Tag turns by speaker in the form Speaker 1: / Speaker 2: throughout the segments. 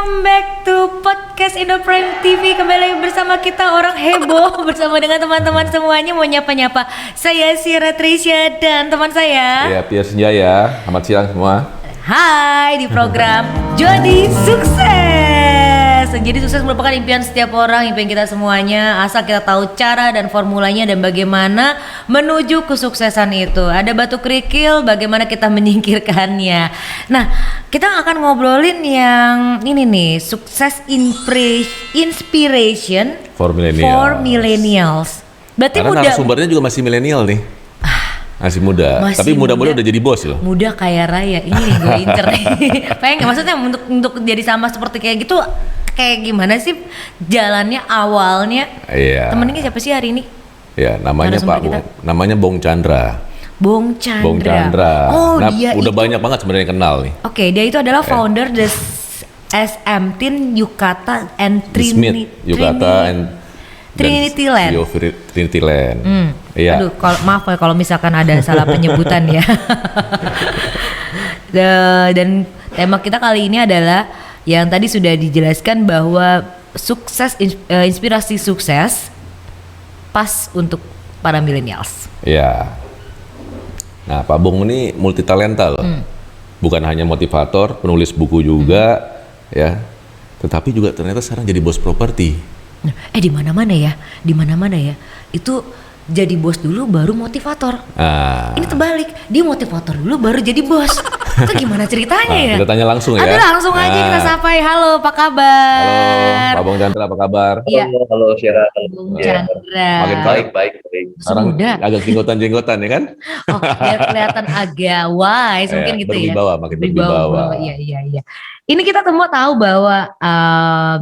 Speaker 1: welcome back to podcast Indo Prime TV. Kembali lagi bersama kita orang heboh bersama dengan teman-teman semuanya. Mau nyapa-nyapa. Saya Sira Trisha dan teman saya.
Speaker 2: Ya, Pierre Senjaya. Selamat siang semua.
Speaker 1: Hai di program Jadi Sukses. Jadi sukses merupakan impian setiap orang, impian kita semuanya. Asal kita tahu cara dan formulanya dan bagaimana menuju kesuksesan itu. Ada batu kerikil, bagaimana kita menyingkirkannya. Nah, kita akan ngobrolin yang ini nih, sukses inspiration
Speaker 2: For
Speaker 1: millennials. Berarti
Speaker 2: karena
Speaker 1: muda.
Speaker 2: narasumbernya juga masih milenial nih. Masih muda.
Speaker 1: Masih
Speaker 2: Tapi muda-muda
Speaker 1: muda.
Speaker 2: udah jadi bos loh.
Speaker 1: Muda kaya raya, ini nih gue incer nih. Pengen maksudnya untuk jadi sama seperti kayak gitu, kayak gimana sih jalannya awalnya?
Speaker 2: Iya.
Speaker 1: Temennya siapa sih hari ini?
Speaker 2: Ya, namanya
Speaker 1: Narasumber
Speaker 2: Pak
Speaker 1: kita.
Speaker 2: namanya Bong Chandra.
Speaker 1: Bong Chandra.
Speaker 2: Bong Chandra.
Speaker 1: Oh,
Speaker 2: nah,
Speaker 1: dia
Speaker 2: udah
Speaker 1: itu.
Speaker 2: banyak banget sebenarnya yang kenal nih.
Speaker 1: Oke, dia itu adalah founder the SM Yucata and
Speaker 2: Smith, Yucata and
Speaker 1: Trinity Land.
Speaker 2: Trinity Land. Iya.
Speaker 1: Aduh, maaf ya kalau misalkan ada salah penyebutan ya. Dan tema kita kali ini adalah yang tadi sudah dijelaskan bahwa sukses, inspirasi sukses pas untuk para millennials.
Speaker 2: Iya. Nah, Pak Bong ini multi talenta loh. Bukan hanya motivator, penulis buku juga, ya. Tetapi juga ternyata sekarang jadi bos properti.
Speaker 1: Di mana-mana ya, itu jadi bos dulu baru motivator. Ini terbalik, dia motivator dulu baru jadi bos. Itu gimana ceritanya ya?
Speaker 2: Kita tanya langsung ya.
Speaker 1: Aduh, langsung aja kita sapai. Halo, apa kabar?
Speaker 2: Halo, Pak Bong Chandra, apa kabar?
Speaker 1: Iya.
Speaker 3: Halo Syara.
Speaker 1: Bung Chandra.
Speaker 2: Makin
Speaker 3: Baik.
Speaker 2: Sekarang
Speaker 1: Muda.
Speaker 2: agak jenggotan-jenggotan ya kan?
Speaker 1: Oh, biar kelihatan agak wise mungkin gitu ya.
Speaker 2: Makin berwibawa.
Speaker 1: Iya. Ini kita semua tahu bahwa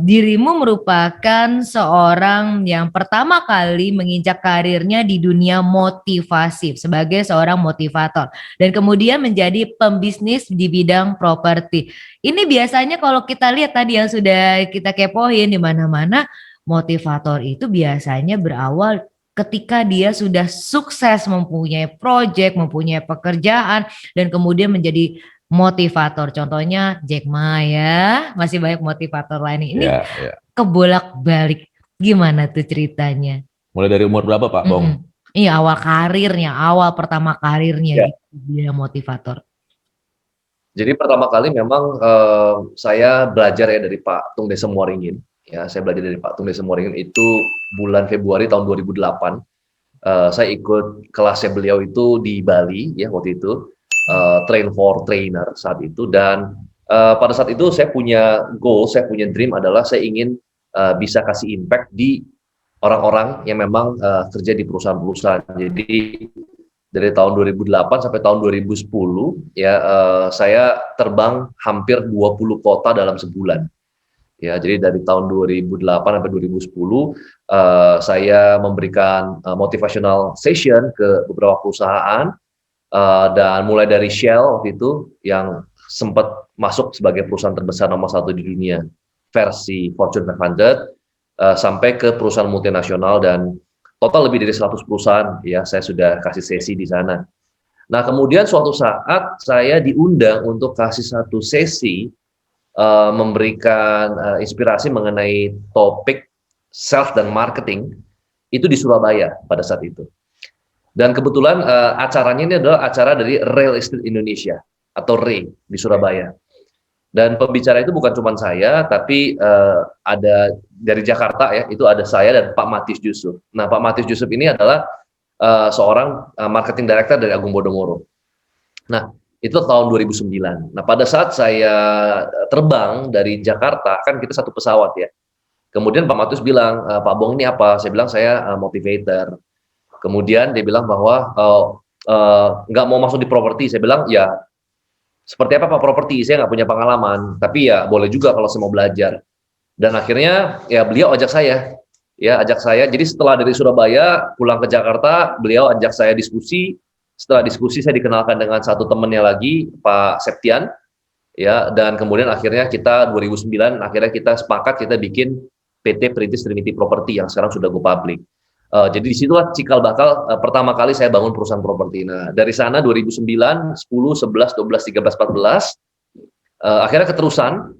Speaker 1: dirimu merupakan seorang yang pertama kali menginjak karirnya di dunia motivasi sebagai seorang motivator dan kemudian menjadi pembisnis di bidang properti. Ini biasanya kalau kita lihat tadi yang sudah kita kepoin di mana-mana, motivator itu biasanya berawal ketika dia sudah sukses mempunyai proyek, mempunyai pekerjaan dan kemudian menjadi motivator. Contohnya Jack Ma ya, masih banyak motivator lain. Ini kebolak-balik. Gimana tuh ceritanya?
Speaker 2: Mulai dari umur berapa Pak Bong?
Speaker 1: Iya, awal pertama karirnya dia motivator.
Speaker 3: Jadi pertama kali memang saya belajar ya dari Pak Tung Desem Waringin. Ya, saya belajar dari Pak Tung Desem Waringin itu bulan Februari tahun 2008. Saya ikut kelasnya beliau itu di Bali ya waktu itu. Train for trainer saat itu dan pada saat itu saya punya goal, saya punya dream adalah saya ingin bisa kasih impact di orang-orang yang memang kerja di perusahaan-perusahaan. Jadi dari tahun 2008 sampai tahun 2010 ya saya terbang hampir 20 kota dalam sebulan. Ya, jadi dari tahun 2008 sampai 2010 saya memberikan motivational session ke beberapa perusahaan. Dan mulai dari Shell waktu itu yang sempat masuk sebagai perusahaan terbesar nomor 1 di dunia versi Fortune 500 sampai ke perusahaan multinasional dan total lebih dari 100 perusahaan ya saya sudah kasih sesi di sana. Nah kemudian suatu saat saya diundang untuk kasih satu sesi memberikan inspirasi mengenai topik self dan marketing itu di Surabaya pada saat itu. Dan kebetulan acaranya ini adalah acara dari Real Estate Indonesia atau REI di Surabaya. Dan pembicara itu bukan cuma saya, tapi ada dari Jakarta ya, itu ada saya dan Pak Matius Jusuf. Nah, Pak Matius Jusuf ini adalah seorang marketing director dari Agung Podomoro. Nah, itu tahun 2009. Nah, pada saat saya terbang dari Jakarta, kan kita satu pesawat ya. Kemudian Pak Matius bilang, Pak Bong ini apa? Saya bilang saya motivator. Kemudian dia bilang bahwa nggak mau masuk di properti. Saya bilang ya seperti apa Pak properti? Saya nggak punya pengalaman. Tapi ya boleh juga kalau saya mau belajar. Dan akhirnya ya beliau ajak saya. Jadi setelah dari Surabaya pulang ke Jakarta, beliau ajak saya diskusi. Setelah diskusi saya dikenalkan dengan satu temannya lagi, Pak Septian. Ya, dan kemudian akhirnya kita 2009 akhirnya kita sepakat kita bikin PT Perintis Trinity Property yang sekarang sudah go public. Jadi disitulah cikal bakal pertama kali saya bangun perusahaan properti. Nah, dari sana 2009, 10, 11, 12, 13, 14, akhirnya keterusan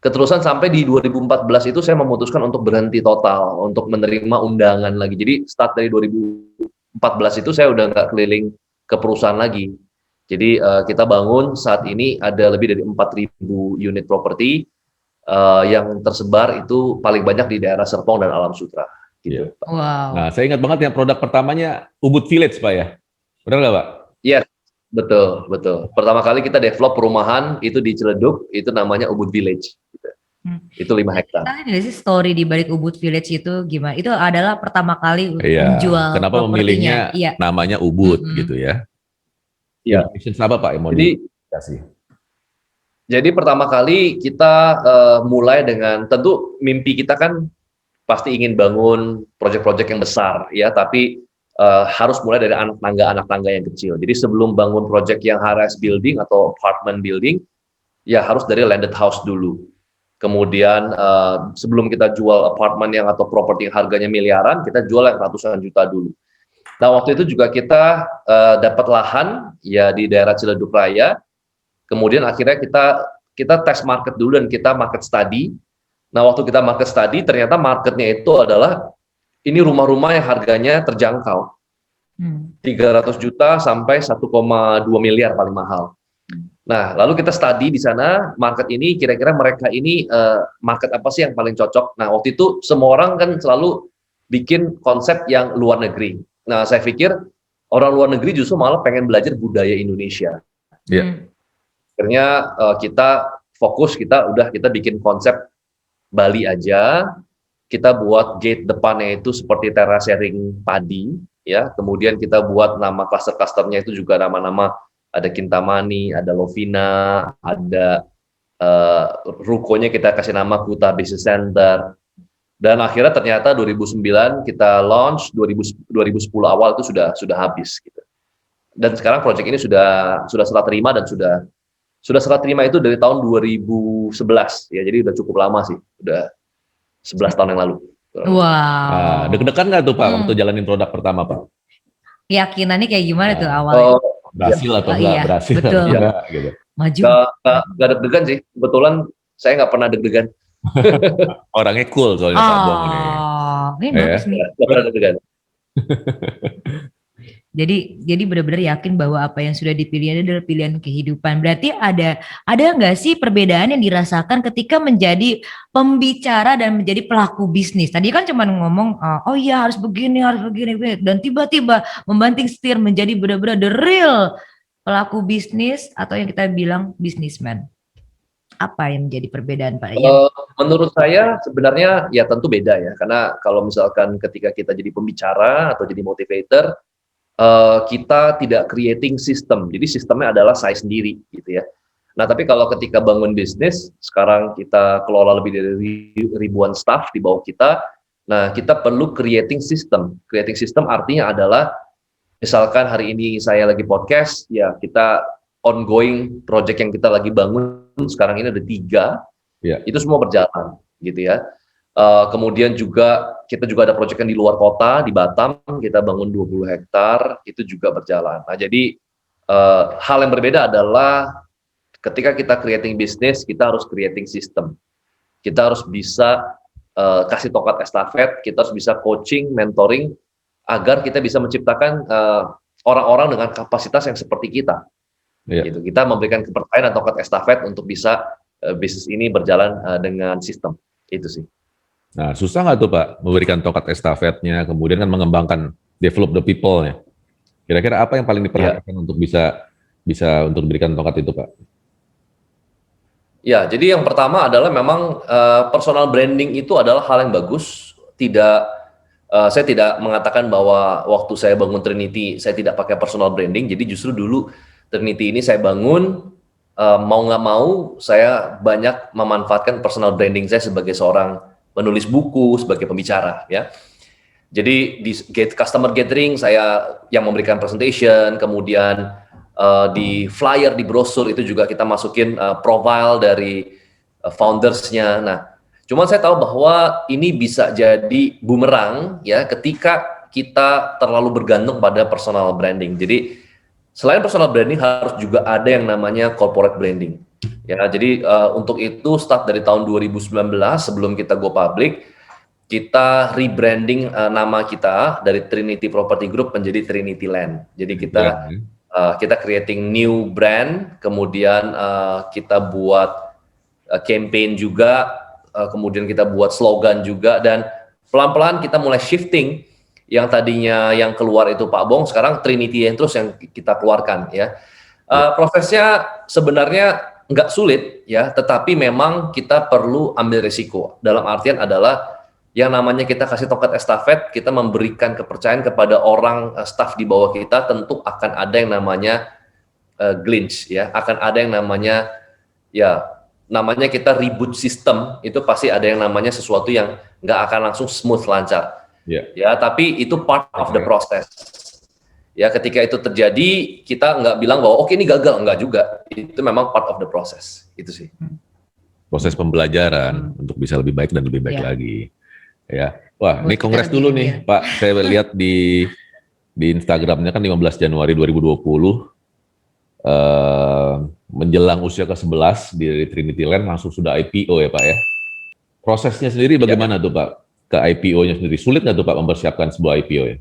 Speaker 3: Keterusan sampai di 2014 itu saya memutuskan untuk berhenti total, untuk menerima undangan lagi. Jadi start dari 2014 itu saya udah nggak keliling ke perusahaan lagi. Jadi kita bangun saat ini ada lebih dari 4.000 unit properti yang tersebar itu paling banyak di daerah Serpong dan Alam Sutera. Gitu.
Speaker 1: Wow.
Speaker 2: Nah, saya ingat banget yang produk pertamanya Ubud Village, Pak ya. Benar nggak, Pak?
Speaker 3: Iya, betul, betul. Pertama kali kita develop perumahan itu di Ciledug, itu namanya Ubud Village. Gitu. Itu 5 hektar.
Speaker 1: Tahu nggak sih story di balik Ubud Village itu gimana? Itu adalah pertama kali menjual
Speaker 2: kenapa memilihnya namanya Ubud gitu ya?
Speaker 3: Iya.
Speaker 2: Apa Pak yang mau dikasih?
Speaker 3: Jadi pertama kali kita mulai dengan, tentu mimpi kita kan pasti ingin bangun proyek-proyek yang besar ya, tapi harus mulai dari anak tangga yang kecil. Jadi sebelum bangun proyek yang high-rise building atau apartment building, ya harus dari landed house dulu. Kemudian sebelum kita jual apartemen yang atau properti yang harganya miliaran, kita jual yang ratusan juta dulu. Nah waktu itu juga kita dapat lahan ya di daerah Ciledug Raya. Kemudian akhirnya kita test market dulu dan kita market study. Nah, waktu kita market study, ternyata marketnya itu adalah ini rumah-rumah yang harganya terjangkau. 300 juta sampai 1,2 miliar paling mahal. Nah, lalu kita study di sana, market ini, kira-kira mereka ini market apa sih yang paling cocok. Nah, waktu itu semua orang kan selalu bikin konsep yang luar negeri. Nah, saya pikir orang luar negeri justru malah pengen belajar budaya Indonesia. Akhirnya kita fokus, kita bikin konsep Bali aja, kita buat gate depannya itu seperti terasering padi, ya. Kemudian kita buat nama klaster-klasternya itu juga nama-nama, ada Kintamani, ada Lovina, ada rukonya kita kasih nama Kuta Business Center. Dan akhirnya ternyata 2009 kita launch, 2010 awal itu sudah habis gitu. Dan sekarang proyek ini sudah serah terima dan sudah serah terima itu dari tahun 2011 ya, jadi udah cukup lama sih, udah 11 tahun yang lalu.
Speaker 1: Wow.
Speaker 2: Nah, deg-degan nggak tuh Pak waktu jalanin produk pertama Pak?
Speaker 1: Keyakinannya kayak gimana tuh awalnya?
Speaker 2: Berhasil atau enggak berhasil?
Speaker 1: Betul.
Speaker 2: Enggak, gitu.
Speaker 1: Maju.
Speaker 3: Nggak deg-degan sih, kebetulan saya nggak pernah deg-degan.
Speaker 2: Orangnya cool soalnya Pak Bong ini.
Speaker 1: Ini bagus nih.
Speaker 3: Nggak pernah deg-degan.
Speaker 1: Jadi benar-benar yakin bahwa apa yang sudah dipilih adalah pilihan kehidupan. Berarti ada nggak sih perbedaan yang dirasakan ketika menjadi pembicara dan menjadi pelaku bisnis? Tadi kan cuma ngomong, oh iya harus begini, dan tiba-tiba membanting setir menjadi benar-benar the real pelaku bisnis atau yang kita bilang businessman. Apa yang menjadi perbedaan Pak?
Speaker 3: Menurut saya sebenarnya ya tentu beda ya, karena kalau misalkan ketika kita jadi pembicara atau jadi motivator, kita tidak creating system, jadi sistemnya adalah saya sendiri gitu ya. Nah tapi kalau ketika bangun bisnis, sekarang kita kelola lebih dari ribuan staff di bawah kita, nah kita perlu creating system. Creating system artinya adalah misalkan hari ini saya lagi podcast, ya kita ongoing project yang kita lagi bangun sekarang ini ada 3, itu semua berjalan gitu ya. Kemudian juga kita juga ada proyek yang di luar kota, di Batam, kita bangun 20 hektar, itu juga berjalan. Nah jadi hal yang berbeda adalah ketika kita creating bisnis, kita harus creating system. Kita harus bisa kasih tongkat estafet, kita harus bisa coaching, mentoring, agar kita bisa menciptakan orang-orang dengan kapasitas yang seperti kita. Gitu. Kita memberikan kepercayaan dan tongkat estafet untuk bisa bisnis ini berjalan dengan sistem. Itu sih.
Speaker 2: Nah, susah nggak tuh Pak memberikan tongkat estafetnya, kemudian kan mengembangkan develop the people-nya. Kira-kira apa yang paling diperhatikan untuk bisa untuk diberikan tongkat itu Pak?
Speaker 3: Ya, jadi yang pertama adalah memang personal branding itu adalah hal yang bagus. Saya tidak mengatakan bahwa waktu saya bangun Trinity saya tidak pakai personal branding. Jadi justru dulu Trinity ini saya bangun mau nggak mau saya banyak memanfaatkan personal branding saya sebagai seorang menulis buku, sebagai pembicara ya. Jadi di customer gathering saya yang memberikan presentation, kemudian di flyer, di brosur itu juga kita masukin profile dari foundersnya. Nah, cuman saya tahu bahwa ini bisa jadi bumerang ya ketika kita terlalu bergantung pada personal branding. Jadi selain personal branding harus juga ada yang namanya corporate branding. Ya, jadi untuk itu start dari tahun 2019 sebelum kita go public, kita rebranding nama kita dari Trinity Property Group menjadi Trinity Land. Jadi kita creating new brand, kemudian kita buat campaign juga, kemudian kita buat slogan juga, dan pelan-pelan kita mulai shifting yang tadinya yang keluar itu Pak Bong, sekarang Trinity yang terus yang kita keluarkan ya. Prosesnya sebenarnya nggak sulit ya, tetapi memang kita perlu ambil risiko. Dalam artian adalah yang namanya kita kasih tongkat estafet, kita memberikan kepercayaan kepada orang staff di bawah kita, tentu akan ada yang namanya glitch ya, akan ada yang namanya namanya kita reboot sistem, itu pasti ada yang namanya sesuatu yang nggak akan langsung smooth lancar. Ya, tapi itu part of the process. Ya, ketika itu terjadi, kita nggak bilang bahwa oke ini gagal, enggak juga. Itu memang part of the process. Itu sih.
Speaker 2: Proses pembelajaran untuk bisa lebih baik dan lebih baik lagi. Ya. Wah, ini kongres dulu nih, Pak. Saya lihat di Instagramnya kan 15 Januari 2020 menjelang usia ke-11 di Trinity Land langsung sudah IPO ya, Pak ya. Prosesnya sendiri bagaimana tuh, Pak? Ke IPO-nya sendiri sulit nggak tuh Pak mempersiapkan sebuah IPO ya?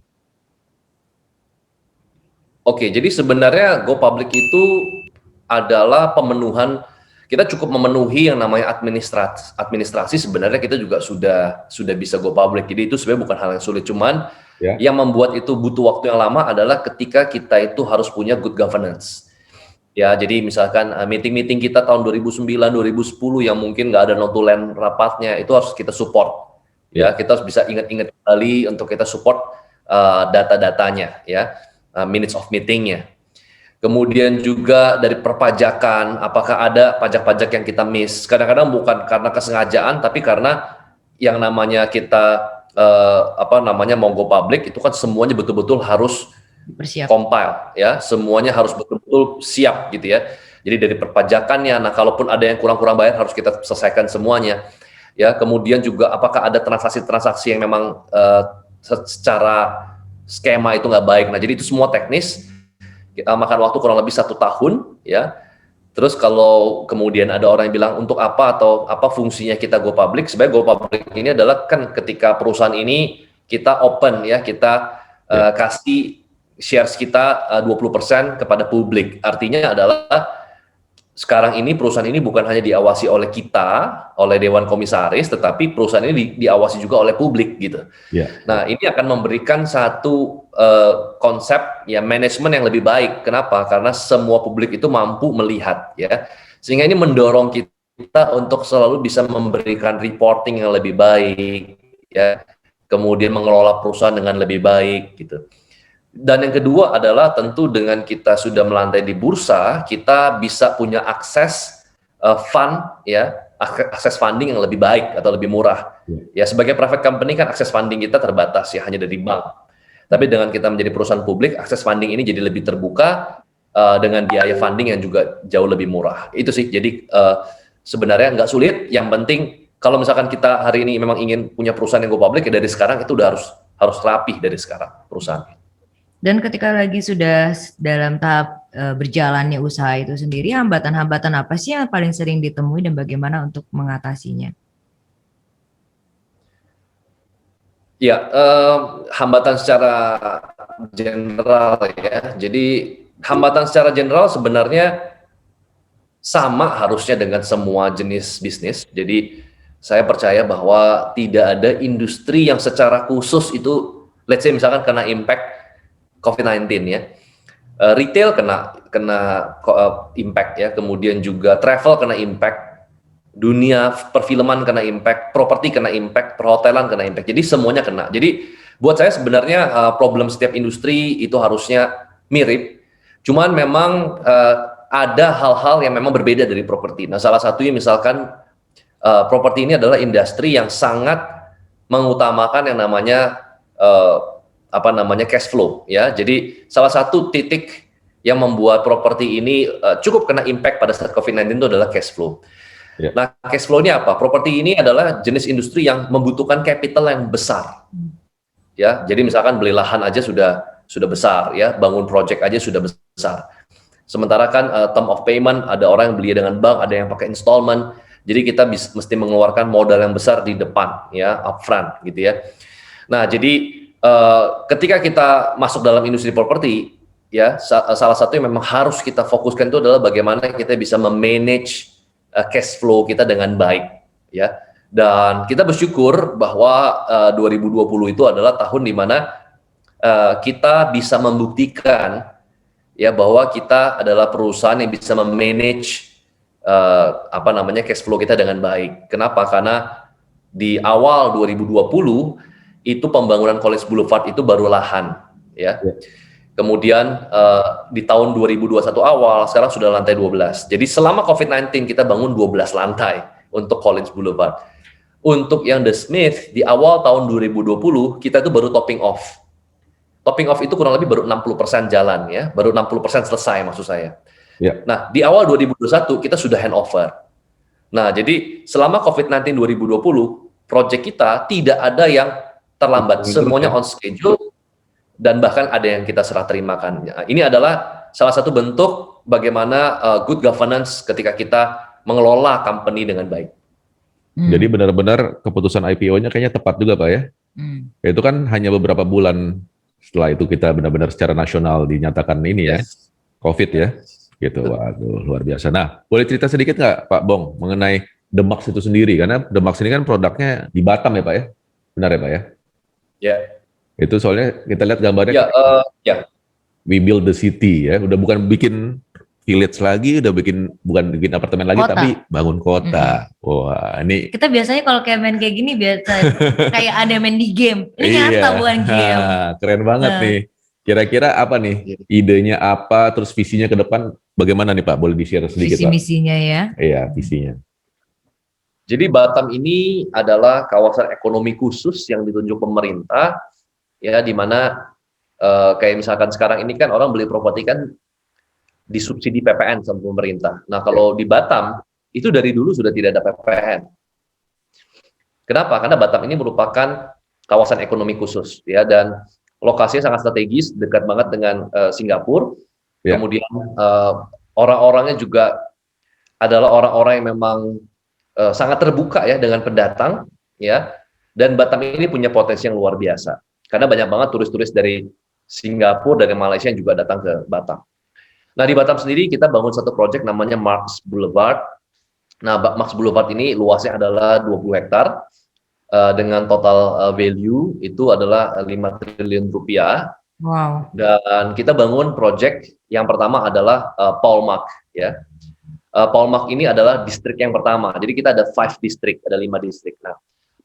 Speaker 3: Oke, jadi sebenarnya go public itu adalah pemenuhan, kita cukup memenuhi yang namanya administrasi sebenarnya kita juga sudah bisa go public. Jadi itu sebenarnya bukan hal yang sulit, cuman yang membuat itu butuh waktu yang lama adalah ketika kita itu harus punya good governance. Ya, jadi misalkan meeting-meeting kita tahun 2009, 2010 yang mungkin nggak ada notulen rapatnya, itu harus kita support. Ya, kita harus bisa ingat-ingat kembali untuk kita support data-datanya, ya, minutes of meetingnya. Kemudian juga dari perpajakan, apakah ada pajak-pajak yang kita miss? Kadang-kadang bukan karena kesengajaan, tapi karena yang namanya kita mau go public itu kan semuanya betul-betul harus compile, ya, semuanya harus betul-betul siap gitu ya. Jadi dari perpajakannya, nah kalaupun ada yang kurang-kurang bayar harus kita selesaikan semuanya. Ya, kemudian juga apakah ada transaksi-transaksi yang memang secara skema itu nggak baik. Nah, jadi itu semua teknis. Kita makan waktu kurang lebih 1 tahun, ya. Terus kalau kemudian ada orang yang bilang untuk apa atau apa fungsinya kita go public? Sebenarnya go public ini adalah kan ketika perusahaan ini kita open ya, kita kasih shares kita 20% kepada publik. Artinya adalah sekarang ini perusahaan ini bukan hanya diawasi oleh kita, oleh Dewan Komisaris, tetapi perusahaan ini diawasi juga oleh publik gitu. Nah, ini akan memberikan satu konsep ya manajemen yang lebih baik. Kenapa? Karena semua publik itu mampu melihat ya. Sehingga ini mendorong kita untuk selalu bisa memberikan reporting yang lebih baik ya. Kemudian mengelola perusahaan dengan lebih baik gitu. Dan yang kedua adalah tentu dengan kita sudah melantai di bursa, kita bisa punya akses fund ya, akses funding yang lebih baik atau lebih murah. Ya, sebagai private company kan akses funding kita terbatas ya, hanya dari bank. Tapi dengan kita menjadi perusahaan publik, akses funding ini jadi lebih terbuka dengan biaya funding yang juga jauh lebih murah. Itu sih. Jadi sebenarnya nggak sulit. Yang penting kalau misalkan kita hari ini memang ingin punya perusahaan yang go public, ya dari sekarang itu udah harus rapih dari sekarang perusahaannya.
Speaker 1: Dan ketika lagi sudah dalam tahap berjalannya usaha itu sendiri, hambatan-hambatan apa sih yang paling sering ditemui dan bagaimana untuk mengatasinya?
Speaker 3: Ya, hambatan secara general ya. Jadi hambatan secara general sebenarnya sama harusnya dengan semua jenis bisnis. Jadi saya percaya bahwa tidak ada industri yang secara khusus itu, let's say misalkan kena impact COVID-19 ya, retail kena impact ya, kemudian juga travel kena impact, dunia perfilman kena impact, properti kena impact, perhotelan kena impact. Jadi semuanya kena. Jadi buat saya sebenarnya problem setiap industri itu harusnya mirip, cuman memang ada hal-hal yang memang berbeda dari properti. Nah, salah satunya misalkan properti ini adalah industri yang sangat mengutamakan yang namanya cash flow ya. Jadi salah satu titik yang membuat properti ini cukup kena impact pada saat COVID-19 itu adalah cash flow. Nah, cash flow ini apa? Properti ini adalah jenis industri yang membutuhkan capital yang besar. Ya, jadi misalkan beli lahan aja sudah besar ya, bangun project aja sudah besar. Sementara kan term of payment, ada orang yang beli dengan bank, ada yang pakai installment. Jadi kita mesti mengeluarkan modal yang besar di depan, ya, upfront, gitu ya. Nah, jadi ketika kita masuk dalam industri properti, ya, salah satu yang memang harus kita fokuskan itu adalah bagaimana kita bisa memanage cash flow kita dengan baik, ya. Dan kita bersyukur bahwa 2020 itu adalah tahun di mana kita bisa membuktikan, ya, bahwa kita adalah perusahaan yang bisa memanage cash flow kita dengan baik. Kenapa? Karena di awal 2020 itu pembangunan College Boulevard itu baru lahan, ya. Kemudian di tahun 2021 awal sekarang sudah lantai 12. Jadi selama COVID-19 kita bangun 12 lantai untuk College Boulevard. Untuk yang The Smith di awal tahun 2020 kita itu baru topping off. Topping off itu kurang lebih baru 60% jalan, ya, baru 60% selesai maksud saya.
Speaker 2: Ya.
Speaker 3: Nah, di awal 2021 kita sudah handover. Nah, jadi selama COVID-19 2020, proyek kita tidak ada yang terlambat, semuanya on schedule, dan bahkan ada yang kita serah terimakan. Ini adalah salah satu bentuk bagaimana good governance ketika kita mengelola company dengan baik.
Speaker 2: Jadi benar-benar keputusan IPO-nya kayaknya tepat juga, Pak, ya. Itu kan hanya beberapa bulan setelah itu kita benar-benar secara nasional dinyatakan ini, ya, COVID, ya. Gitu, waduh, luar biasa. Nah, boleh cerita sedikit nggak, Pak Bong, mengenai The Max itu sendiri? Karena The Max ini kan produknya di Batam, ya, Pak, ya? Benar ya, Pak, ya?
Speaker 3: Ya.
Speaker 2: Itu soalnya kita lihat gambarnya.
Speaker 3: Ya.
Speaker 2: We build the city, ya. Udah bukan bikin village lagi, bukan bikin apartemen lagi,
Speaker 1: Kota.
Speaker 2: tapi bangun kota. Wah, ini
Speaker 1: Kita biasanya kalau kayak main kayak gini biasa kayak ada main di game. Ini nyata bukan game.
Speaker 2: Keren banget nih. Kira-kira apa nih idenya apa, terus visinya ke depan bagaimana nih Pak? Boleh di-share sedikit Pak?
Speaker 1: Visi-misinya ya.
Speaker 2: Iya, visinya.
Speaker 3: Jadi Batam ini adalah kawasan ekonomi khusus yang ditunjuk pemerintah, ya, di mana kayak misalkan sekarang ini kan orang beli properti kan disubsidi PPN sama pemerintah. Nah, kalau di Batam itu dari dulu sudah tidak ada PPN. Kenapa? Karena Batam ini merupakan kawasan ekonomi khusus, ya, dan lokasinya sangat strategis, dekat banget dengan Singapura.
Speaker 2: Ya.
Speaker 3: Kemudian orang-orangnya juga adalah orang-orang yang memang sangat terbuka, ya, dengan pendatang, ya. Dan Batam ini punya potensi yang luar biasa. Karena banyak banget turis-turis dari Singapura, dari Malaysia yang juga datang ke Batam. Nah, di Batam sendiri kita bangun satu proyek namanya Marks Boulevard. Nah, Marks Boulevard ini luasnya adalah 20 hektar dengan total value itu adalah 5 triliun rupiah.
Speaker 1: Wow.
Speaker 3: Dan kita bangun proyek yang pertama adalah Paul Mark, ya. Paul Mark ini adalah distrik yang pertama. Jadi kita ada 5 distrik, ada 5 distrik. Nah,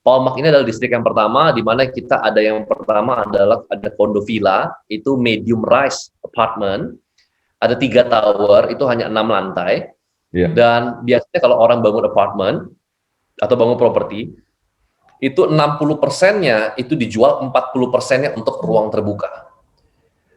Speaker 3: Paul Mark ini adalah distrik yang pertama di mana kita ada yang pertama adalah ada condo villa, itu medium rise apartment. Ada 3 tower, itu hanya 6 lantai.
Speaker 2: Yeah.
Speaker 3: Dan biasanya kalau orang bangun apartemen atau bangun properti, itu 60%-nya itu dijual, 40%-nya untuk ruang terbuka.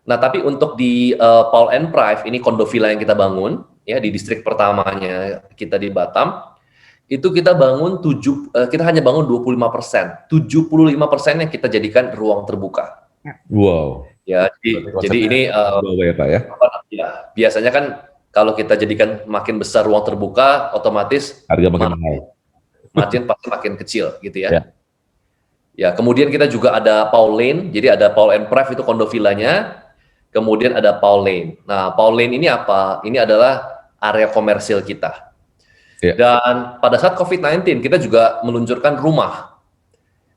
Speaker 3: Nah, tapi untuk di Paul and Prive, ini condo villa yang kita bangun, ya, di distrik pertamanya kita di Batam, itu kita bangun kita hanya bangun 25%. 75%-nya kita jadikan ruang terbuka.
Speaker 2: Wow.
Speaker 3: Ya, jadi ini
Speaker 2: ya, Pak, ya?
Speaker 3: Ya, biasanya kan kalau kita jadikan makin besar ruang terbuka, otomatis
Speaker 2: harga makin mahal.
Speaker 3: Margin pasti makin kecil, gitu ya.
Speaker 2: Ya.
Speaker 3: Ya, kemudian kita juga ada Paul Lane, jadi ada Paul and Prive itu condo villanya, kemudian ada Paul Lane. Nah, Paul Lane ini apa? Ini adalah area komersil kita.
Speaker 2: Ya.
Speaker 3: Dan pada saat COVID-19 kita juga meluncurkan rumah,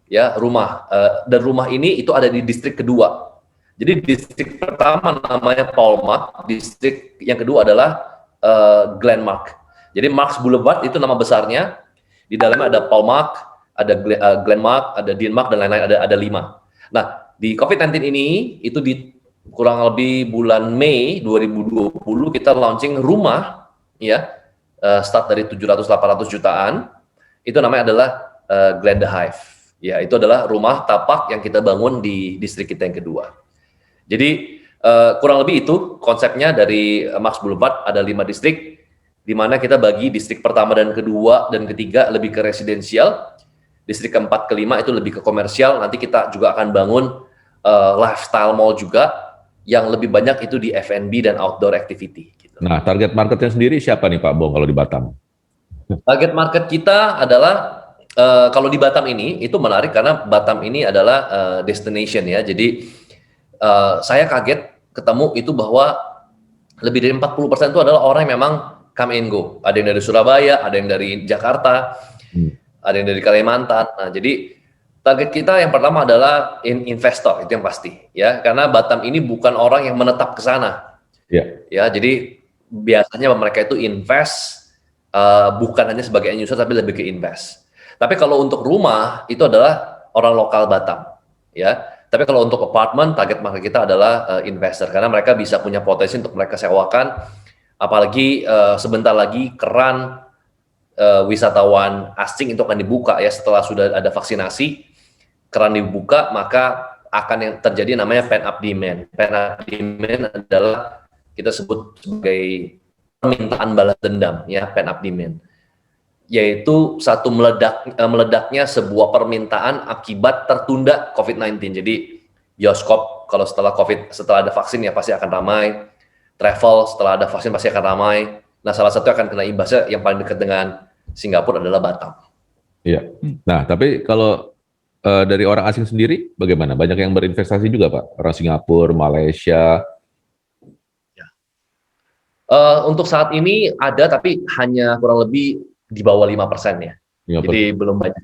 Speaker 3: ya, rumah. Dan rumah ini itu ada di distrik kedua. Jadi distrik pertama namanya Paul Mark, distrik yang kedua adalah Glenmark. Jadi Marks Boulevard itu nama besarnya. Di dalamnya ada Paul Mark, ada Glenmark, ada Denmark, dan lain-lain, ada 5. Nah, di COVID-19 ini itu di kurang lebih bulan Mei 2020 kita launching rumah, ya, start dari 700-800 jutaan. Itu namanya adalah Glen The Hive. Ya, itu adalah rumah tapak yang kita bangun di distrik kita yang kedua. Jadi kurang lebih itu konsepnya dari Marks Boulevard, ada 5 distrik, di mana kita bagi distrik pertama dan kedua dan ketiga lebih ke residensial, distrik keempat kelima itu lebih ke komersial. Nanti kita juga akan bangun lifestyle mall juga yang lebih banyak itu di F&B dan outdoor activity.
Speaker 2: Nah, target marketnya sendiri siapa nih Pak Bong kalau di Batam?
Speaker 3: Target market kita adalah kalau di Batam ini itu menarik karena Batam ini adalah destination ya. Jadi saya kaget ketemu itu bahwa lebih dari 40% itu adalah orang yang memang come and go. Ada yang dari Surabaya, ada yang dari Jakarta, ada yang dari Kalimantan. Nah, jadi target kita yang pertama adalah investor, itu yang pasti ya. Karena Batam ini bukan orang yang menetap ke sana. Ya, jadi biasanya mereka itu invest bukan hanya sebagai end user tapi lebih ke invest. Tapi kalau untuk rumah itu adalah orang lokal Batam, ya. Tapi kalau untuk apartemen target market kita adalah investor karena mereka bisa punya potensi untuk mereka sewakan, apalagi sebentar lagi keran wisatawan asing itu akan dibuka ya setelah sudah ada vaksinasi, keran dibuka maka akan yang terjadi namanya pent up demand. Pent up demand adalah kita sebut sebagai permintaan balas dendam ya, pent up demand, yaitu satu meledaknya sebuah permintaan akibat tertunda COVID-19. Jadi bioskop kalau setelah ada vaksin ya pasti akan ramai, travel setelah ada vaksin pasti akan ramai. Nah, salah satu akan kena imbasnya yang paling dekat dengan Singapura adalah Batam.
Speaker 2: Iya. Nah, tapi kalau dari orang asing sendiri bagaimana? Banyak yang berinvestasi juga Pak? Orang Singapura, Malaysia.
Speaker 3: Untuk saat ini ada tapi hanya kurang lebih di bawah 5% ya. 5%. Jadi belum banyak.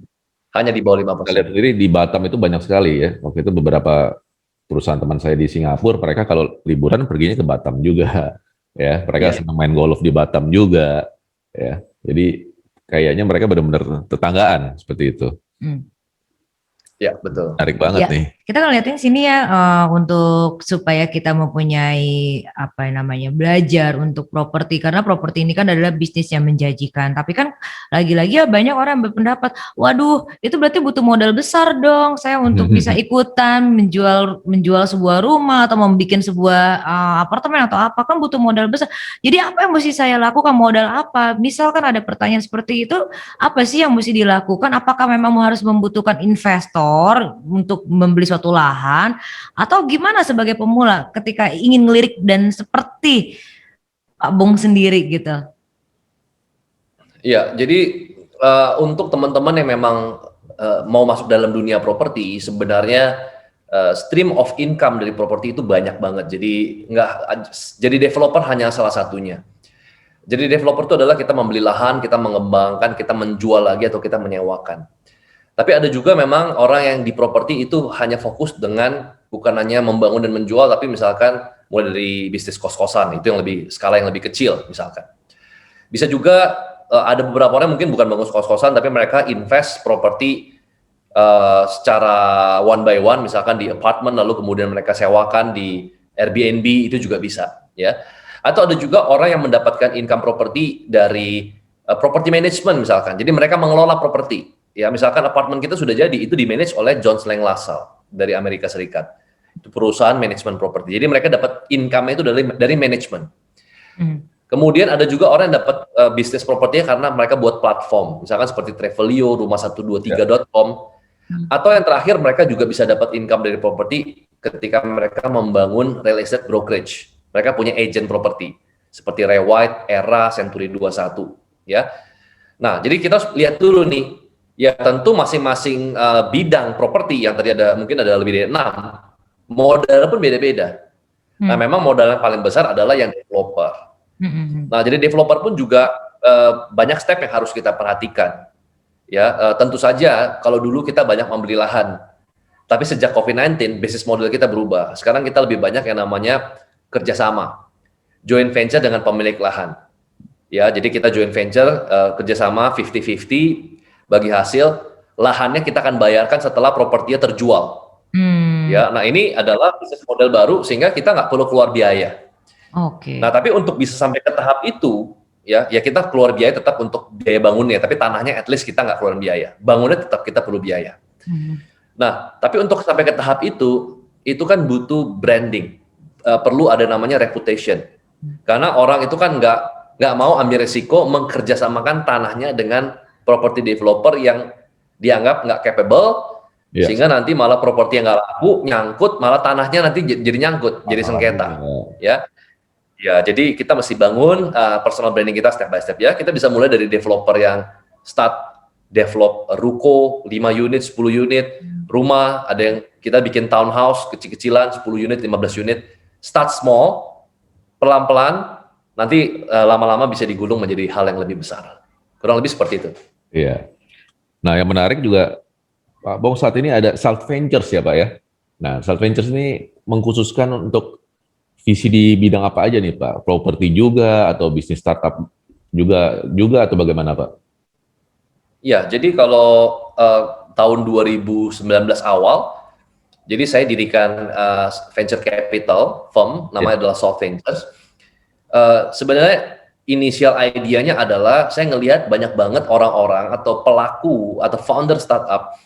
Speaker 3: Hanya di bawah 5%.
Speaker 2: Kita lihat sendiri di Batam itu banyak sekali ya. Waktu itu beberapa perusahaan teman saya di Singapura, mereka kalau liburan perginya ke Batam juga. Ya, mereka senang main golf di Batam juga. Ya, jadi kayaknya mereka benar-benar tetanggaan seperti itu.
Speaker 3: Ya, betul.
Speaker 2: Menarik banget nih.
Speaker 1: Kita kan lihatin sini ya untuk supaya kita mempunyai belajar untuk properti, karena properti ini kan adalah bisnis yang menjanjikan. Tapi kan lagi-lagi ya banyak orang yang berpendapat, waduh itu berarti butuh modal besar dong saya untuk bisa ikutan menjual sebuah rumah atau membuat sebuah apartemen atau apa, kan butuh modal besar. Jadi apa yang mesti saya lakukan, modal apa? Misalkan ada pertanyaan seperti itu, apa sih yang mesti dilakukan? Apakah memang harus membutuhkan investor untuk membeli suatu lahan atau gimana sebagai pemula ketika ingin ngelirik dan seperti Pak Bong sendiri gitu?
Speaker 3: Ya, jadi untuk teman-teman yang memang mau masuk dalam dunia properti, sebenarnya stream of income dari properti itu banyak banget. Jadi developer hanya salah satunya. Jadi developer itu adalah kita membeli lahan, kita mengembangkan, kita menjual lagi atau kita menyewakan. Tapi ada juga memang orang yang di properti itu hanya fokus dengan bukan hanya membangun dan menjual, tapi misalkan mulai dari bisnis kos-kosan, itu yang skala yang lebih kecil misalkan. Bisa juga ada beberapa orang mungkin bukan bangun kos-kosan, tapi mereka invest properti secara one by one, misalkan di apartemen, lalu kemudian mereka sewakan di Airbnb, itu juga bisa. Ya. Atau ada juga orang yang mendapatkan income properti dari property management misalkan, jadi mereka mengelola properti. Ya, misalkan apartemen kita sudah jadi, itu di-manage oleh Jones Lang LaSalle dari Amerika Serikat. Itu perusahaan manajemen properti. Jadi mereka dapat income itu dari manajemen. Kemudian ada juga orang yang dapat bisnis propertinya karena mereka buat platform, misalkan seperti Travelio, rumah123.com, atau yang terakhir mereka juga bisa dapat income dari properti ketika mereka membangun real estate brokerage. Mereka punya agent properti seperti Ray White, Era, Century 21, ya. Nah, jadi kita lihat dulu nih. Ya tentu masing-masing bidang properti yang tadi mungkin ada lebih dari 6, modal pun beda-beda. Nah memang modal yang paling besar adalah yang developer. Nah jadi developer pun juga banyak step yang harus kita perhatikan. Ya tentu saja kalau dulu kita banyak membeli lahan, tapi sejak COVID-19 bisnis model kita berubah. Sekarang kita lebih banyak yang namanya kerjasama, joint venture dengan pemilik lahan. Ya jadi kita joint venture kerjasama 50-50. Bagi hasil, lahannya kita akan bayarkan setelah propertinya terjual. Ya, nah ini adalah bisnis model baru sehingga kita nggak perlu keluar biaya. Nah tapi untuk bisa sampai ke tahap itu, ya kita keluar biaya tetap untuk biaya bangunnya, tapi tanahnya at least kita nggak keluar biaya. Bangunnya tetap kita perlu biaya. Nah tapi untuk sampai ke tahap itu kan butuh branding, perlu ada namanya reputation. Karena orang itu kan nggak mau ambil resiko mengkerjasamakan tanahnya dengan property developer yang dianggap nggak capable, sehingga nanti malah properti yang nggak laku, nyangkut, malah tanahnya nanti jadi nyangkut, jadi sengketa. Ya, Ya, jadi kita mesti bangun personal branding kita step by step ya. Kita bisa mulai dari developer yang start develop ruko 5 unit, 10 unit, rumah, ada yang kita bikin townhouse kecil-kecilan 10 unit, 15 unit. Start small, pelan-pelan, nanti lama-lama bisa digulung menjadi hal yang lebih besar. Kurang lebih seperti itu.
Speaker 2: Iya. Nah, yang menarik juga Pak Bong saat ini ada Salt Ventures ya Pak ya. Nah, Salt Ventures ini mengkhususkan untuk visi di bidang apa aja nih Pak? Properti juga atau bisnis startup juga atau bagaimana Pak?
Speaker 3: Ya, jadi kalau tahun 2019 awal, jadi saya dirikan venture capital firm, namanya adalah Salt Ventures. Sebenarnya inisial idenya adalah saya ngelihat banyak banget orang-orang atau pelaku atau founder startup,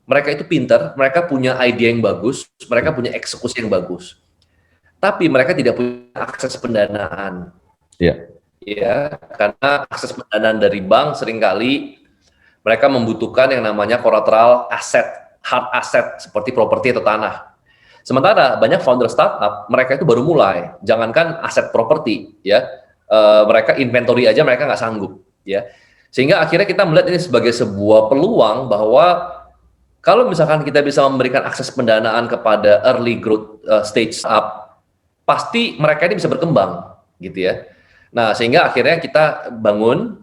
Speaker 3: mereka itu pintar, mereka punya ide yang bagus, mereka punya eksekusi yang bagus, tapi mereka tidak punya akses pendanaan.
Speaker 2: Iya.
Speaker 3: Ya, karena akses pendanaan dari bank seringkali mereka membutuhkan yang namanya collateral asset, hard asset seperti properti atau tanah. Sementara banyak founder startup, mereka itu baru mulai, jangankan aset properti, ya, mereka inventory aja mereka nggak sanggup, ya. Sehingga akhirnya kita melihat ini sebagai sebuah peluang bahwa kalau misalkan kita bisa memberikan akses pendanaan kepada early growth stage startup, pasti mereka ini bisa berkembang, gitu ya. Nah, sehingga akhirnya kita bangun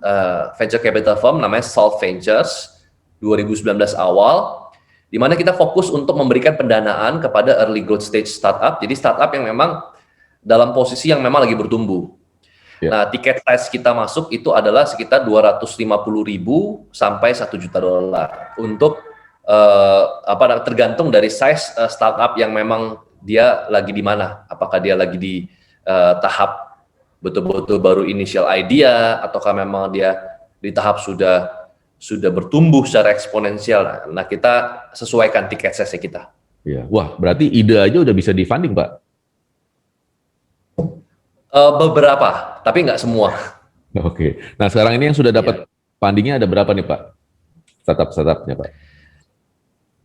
Speaker 3: venture capital firm namanya Salt Ventures 2019 awal, di mana kita fokus untuk memberikan pendanaan kepada early growth stage startup. Jadi startup yang memang dalam posisi yang memang lagi bertumbuh.
Speaker 2: Ya.
Speaker 3: Nah, tiket size kita masuk itu adalah sekitar 250.000 sampai $1 juta untuk tergantung dari size startup yang memang dia lagi di mana. Apakah dia lagi di tahap betul-betul baru initial idea, ataukah memang dia di tahap sudah bertumbuh secara eksponensial. Nah, kita sesuaikan tiket size kita.
Speaker 2: Iya. Wah, berarti ide aja udah bisa di-funding, Pak?
Speaker 3: Beberapa, tapi nggak semua.
Speaker 2: Oke. Nah, sekarang ini yang sudah dapat fundingnya ada berapa nih, Pak? Startup-startupnya, Pak?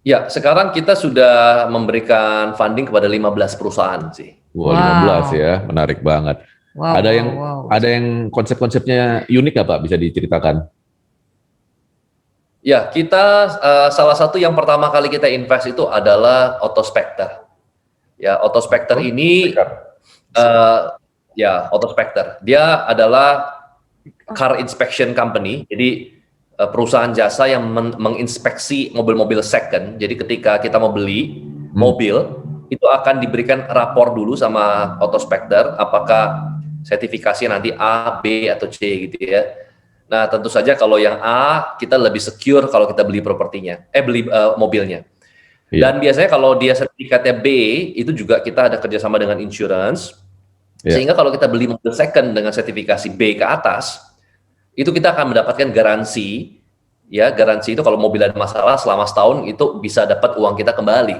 Speaker 3: Ya, sekarang kita sudah memberikan funding kepada 15 perusahaan sih.
Speaker 2: Wah, 15 ya, menarik banget.
Speaker 1: Wow,
Speaker 2: ada yang konsep-konsepnya unik nggak, Pak? Bisa diceritakan?
Speaker 3: Ya, kita salah satu yang pertama kali kita invest itu adalah Autospector. Ya, Autospector ini Autospector. Dia adalah car inspection company. Jadi perusahaan jasa yang menginspeksi mobil-mobil second. Jadi ketika kita mau beli mobil, itu akan diberikan rapor dulu sama Autospector, apakah sertifikasi nanti A, B, atau C gitu ya. Nah, tentu saja kalau yang A, kita lebih secure kalau kita beli mobilnya. Iya. Dan biasanya kalau dia sertifikatnya B, itu juga kita ada kerjasama dengan insurance, sehingga kalau kita beli mobil second dengan sertifikasi B ke atas, itu kita akan mendapatkan garansi, ya, garansi itu kalau mobil ada masalah selama setahun itu bisa dapat uang kita kembali.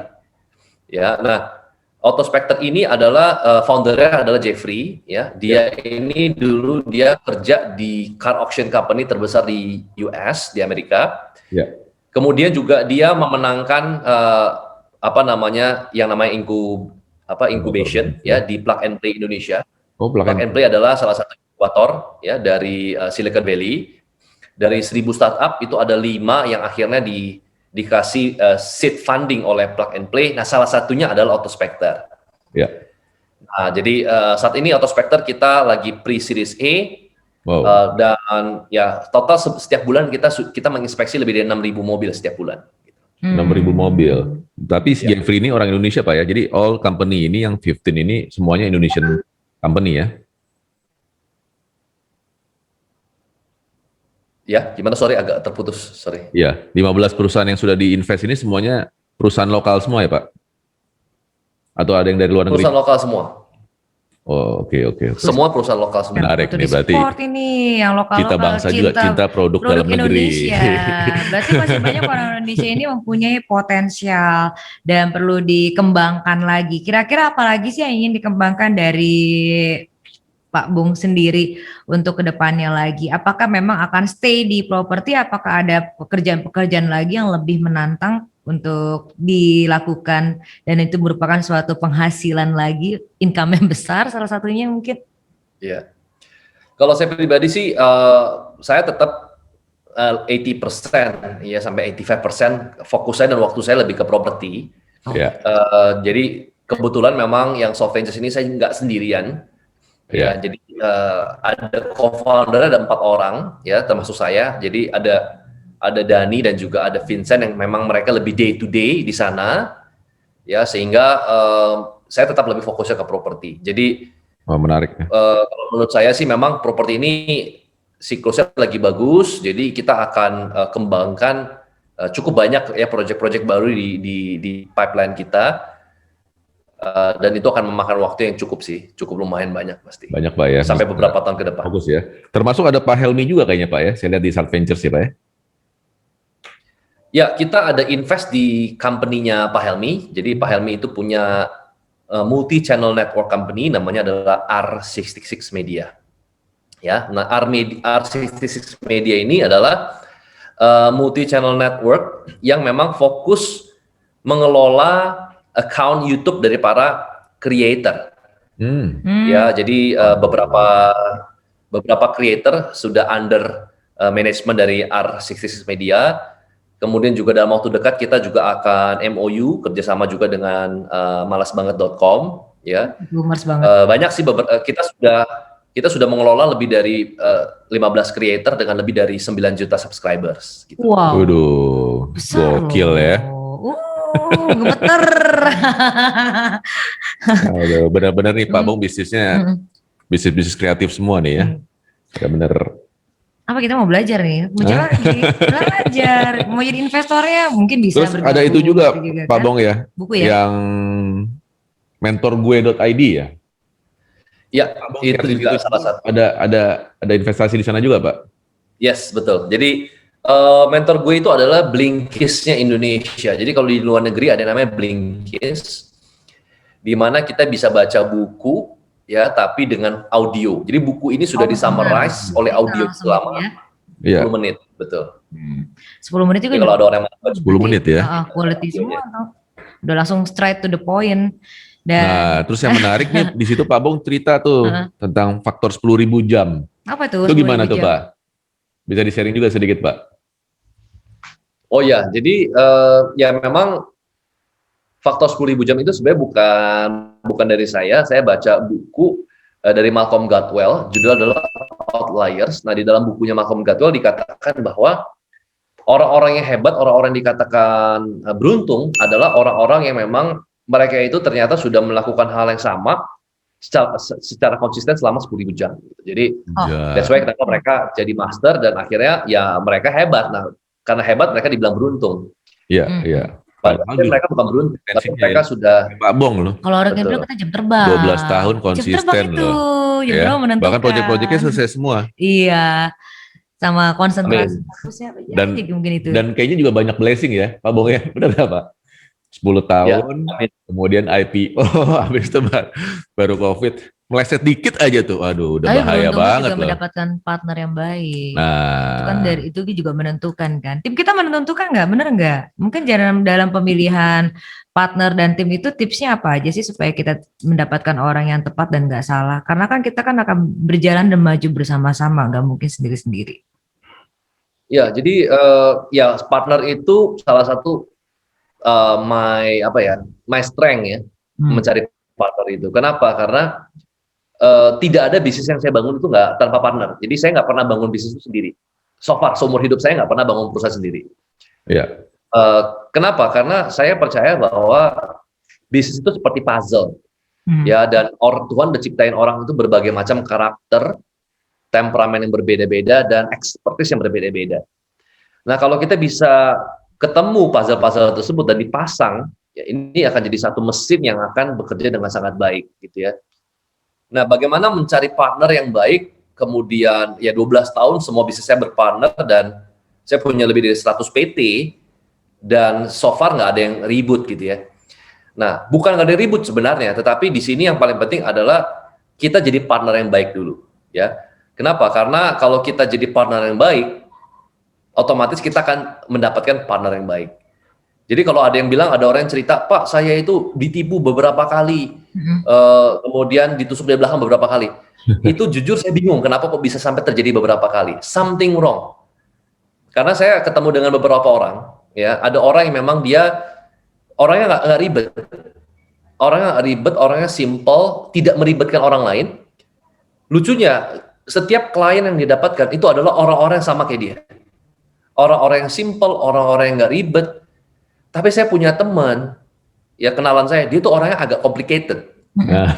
Speaker 3: Ya, nah, Autospector ini adalah foundernya adalah Jeffrey, ya. Dia ini dulu dia kerja di car auction company terbesar di US, di Amerika.
Speaker 2: Ya.
Speaker 3: Kemudian juga dia memenangkan yang namanya incubation, ya, di Plug and Play Indonesia. Plug and Play adalah salah satu inkubator, ya, dari Silicon Valley. Dari 1000 startup itu ada 5 yang akhirnya dikasih seed funding oleh Plug and Play. Nah, salah satunya adalah Autospector.
Speaker 2: Ya.
Speaker 3: Nah, jadi saat ini Autospector kita lagi pre-series A. Wow. Dan ya total setiap bulan kita menginspeksi lebih dari 6.000 mobil setiap bulan.
Speaker 2: 6.000 mobil. Tapi si Jeffrey ini orang Indonesia, Pak ya. Jadi all company ini yang 15 ini semuanya Indonesian company ya. Ya, gimana? Sorry, agak terputus. Sorry. Ya, 15 perusahaan yang sudah diinvest ini semuanya perusahaan lokal semua ya, Pak? Atau ada yang dari luar negeri?
Speaker 3: Perusahaan lokal semua.
Speaker 2: Oh, oke.
Speaker 3: Semua perusahaan lokal semua.
Speaker 2: Menarik nih, berarti
Speaker 1: ini yang lokal
Speaker 2: kita bangsa juga cinta produk dalam negeri.
Speaker 1: Berarti masih banyak orang Indonesia ini mempunyai potensial dan perlu dikembangkan lagi. Kira-kira apa lagi sih yang ingin dikembangkan dari Pak Bung sendiri untuk kedepannya lagi? Apakah memang akan stay di properti? Apakah ada pekerjaan-pekerjaan lagi yang lebih menantang untuk dilakukan dan itu merupakan suatu penghasilan lagi, income yang besar salah satunya mungkin?
Speaker 3: Iya. Kalau saya pribadi sih, saya tetap 80% ya sampai 85% fokus saya dan waktu saya lebih ke properti.
Speaker 2: Ya.
Speaker 3: Jadi kebetulan memang yang Soft Ventures ini saya nggak sendirian. Ya, jadi ada co-founder, ada 4 orang ya termasuk saya. Jadi ada Dani dan juga ada Vincent yang memang mereka lebih day to day di sana ya, sehingga saya tetap lebih fokusnya ke properti. Jadi
Speaker 2: menarik.
Speaker 3: kalau menurut saya sih memang properti ini siklusnya lagi bagus, jadi kita akan kembangkan cukup banyak ya proyek-proyek baru di pipeline kita. Dan itu akan memakan waktu yang cukup lumayan banyak pasti.
Speaker 2: Banyak Pak ya.
Speaker 3: Sampai beberapa tahun ke depan.
Speaker 2: Bagus ya. Termasuk ada Pak Helmi juga kayaknya Pak ya. Saya lihat di Start Ventures ya Pak ya.
Speaker 3: Ya, kita ada invest di company-nya Pak Helmi. Jadi Pak Helmi itu punya multi-channel network company, namanya adalah R66 Media. Ya, nah R66 Media ini adalah multi-channel network yang memang fokus mengelola account YouTube dari para creator. Ya, jadi beberapa creator sudah under management dari R66 Media. Kemudian juga dalam waktu dekat kita juga akan MOU kerjasama juga dengan malasbanget.com. Ya, banyak sih kita sudah mengelola lebih dari 15 creator dengan lebih dari 9 juta subscribers. Gitu.
Speaker 1: Wow.
Speaker 2: Waduh, gokil ya.
Speaker 1: Gemeter.
Speaker 2: Aduh, benar-benar nih Pak Bong bisnisnya bisnis kreatif semua nih ya. Benar-benar.
Speaker 1: Apa kita mau belajar nih? Mau lagi belajar, mau jadi investornya mungkin bisa.
Speaker 2: Terus ada itu juga Pak Bong ya,
Speaker 1: buku ya,
Speaker 2: yang mentorgue.id ya.
Speaker 3: Ya, itu juga salah satu.
Speaker 2: Ada investasi di sana juga Pak.
Speaker 3: Yes, betul. Jadi mentor gue itu adalah Blinkist-nya Indonesia. Jadi kalau di luar negeri ada yang namanya Blinkist, di mana kita bisa baca buku ya, tapi dengan audio. Jadi buku ini sudah disummarize oleh audio selama 10 menit, betul.
Speaker 1: 10 menit juga.
Speaker 3: Kalau ada orang yang
Speaker 2: 10 menit ya.
Speaker 1: Quality semua, udah langsung straight to the point.
Speaker 2: Nah, terus yang menarik nih di situ Pak Bong cerita tuh tentang faktor 10.000 jam.
Speaker 1: Apa tuh?
Speaker 2: Itu gimana tuh Pak? Bisa di-sharing juga sedikit Pak?
Speaker 3: Oh ya, jadi ya memang faktor 10.000 jam itu sebenarnya bukan dari saya baca buku dari Malcolm Gladwell, judulnya adalah Outliers. Nah, di dalam bukunya Malcolm Gladwell dikatakan bahwa orang-orang yang hebat, orang-orang yang dikatakan beruntung adalah orang-orang yang memang mereka itu ternyata sudah melakukan hal yang sama secara konsisten selama 10.000 jam. Jadi that's why kenapa mereka jadi master dan akhirnya ya mereka hebat. Nah, karena hebat mereka dibilang beruntung.
Speaker 2: Iya, iya.
Speaker 3: Padahal mereka bukan beruntung, tapi mereka sudah
Speaker 2: Pak Bong loh.
Speaker 1: Kalau orang yang bilang kita jam terbang.
Speaker 2: 12 tahun konsisten loh.
Speaker 1: Ya.
Speaker 2: Bahkan proyek-proyeknya selesai semua.
Speaker 1: Iya. Sama konsentrasi fokusnya mungkin itu.
Speaker 2: Dan kayaknya juga banyak blessing ya, Pak Bong ya. Benar nggak Pak? 10 tahun, kemudian IPO, habis itu baru COVID. Meleset dikit aja tuh, aduh udah bahaya banget
Speaker 1: juga
Speaker 2: loh.
Speaker 1: Mendapatkan partner yang baik.
Speaker 2: Nah,
Speaker 1: itu kan dari itu juga menentukan kan. Tim kita menentukan nggak, bener nggak? Mungkin dalam pemilihan partner dan tim itu tipsnya apa aja sih supaya kita mendapatkan orang yang tepat dan nggak salah? Karena kan kita kan akan berjalan dan maju bersama-sama, nggak mungkin sendiri-sendiri.
Speaker 3: Ya, jadi ya partner itu salah satu my strength ya, mencari partner itu. Kenapa? Karena tidak ada bisnis yang saya bangun itu nggak tanpa partner. Jadi saya nggak pernah bangun bisnis itu sendiri. So far, seumur hidup saya nggak pernah bangun perusahaan sendiri.
Speaker 2: Iya.
Speaker 3: Kenapa? Karena saya percaya bahwa bisnis itu seperti puzzle. Ya, dan Tuhan udah ciptain orang itu berbagai macam karakter, temperamen yang berbeda-beda, dan expertise yang berbeda-beda. Nah, kalau kita bisa ketemu puzzle-puzzle tersebut dan dipasang, ya ini akan jadi satu mesin yang akan bekerja dengan sangat baik, gitu ya. Nah, bagaimana mencari partner yang baik, kemudian ya 12 tahun semua bisnis saya berpartner dan saya punya lebih dari 100 PT dan so far nggak ada yang ribut gitu ya. Nah, bukan nggak ada yang ribut sebenarnya, tetapi di sini yang paling penting adalah kita jadi partner yang baik dulu ya. Kenapa? Karena kalau kita jadi partner yang baik, otomatis kita akan mendapatkan partner yang baik. Jadi kalau ada yang bilang, ada orang yang cerita, Pak, saya itu ditipu beberapa kali, kemudian ditusuk dari belakang beberapa kali. Itu jujur saya bingung, kenapa kok bisa sampai terjadi beberapa kali. Something wrong. Karena saya ketemu dengan beberapa orang, ya, ada orang yang memang dia orangnya nggak ribet, orangnya simple, tidak meribetkan orang lain. Lucunya, setiap klien yang didapatkan itu adalah orang-orang yang sama kayak dia. Orang-orang yang simple, orang-orang yang nggak ribet. Tapi saya punya teman, ya kenalan saya, dia tuh orangnya agak complicated.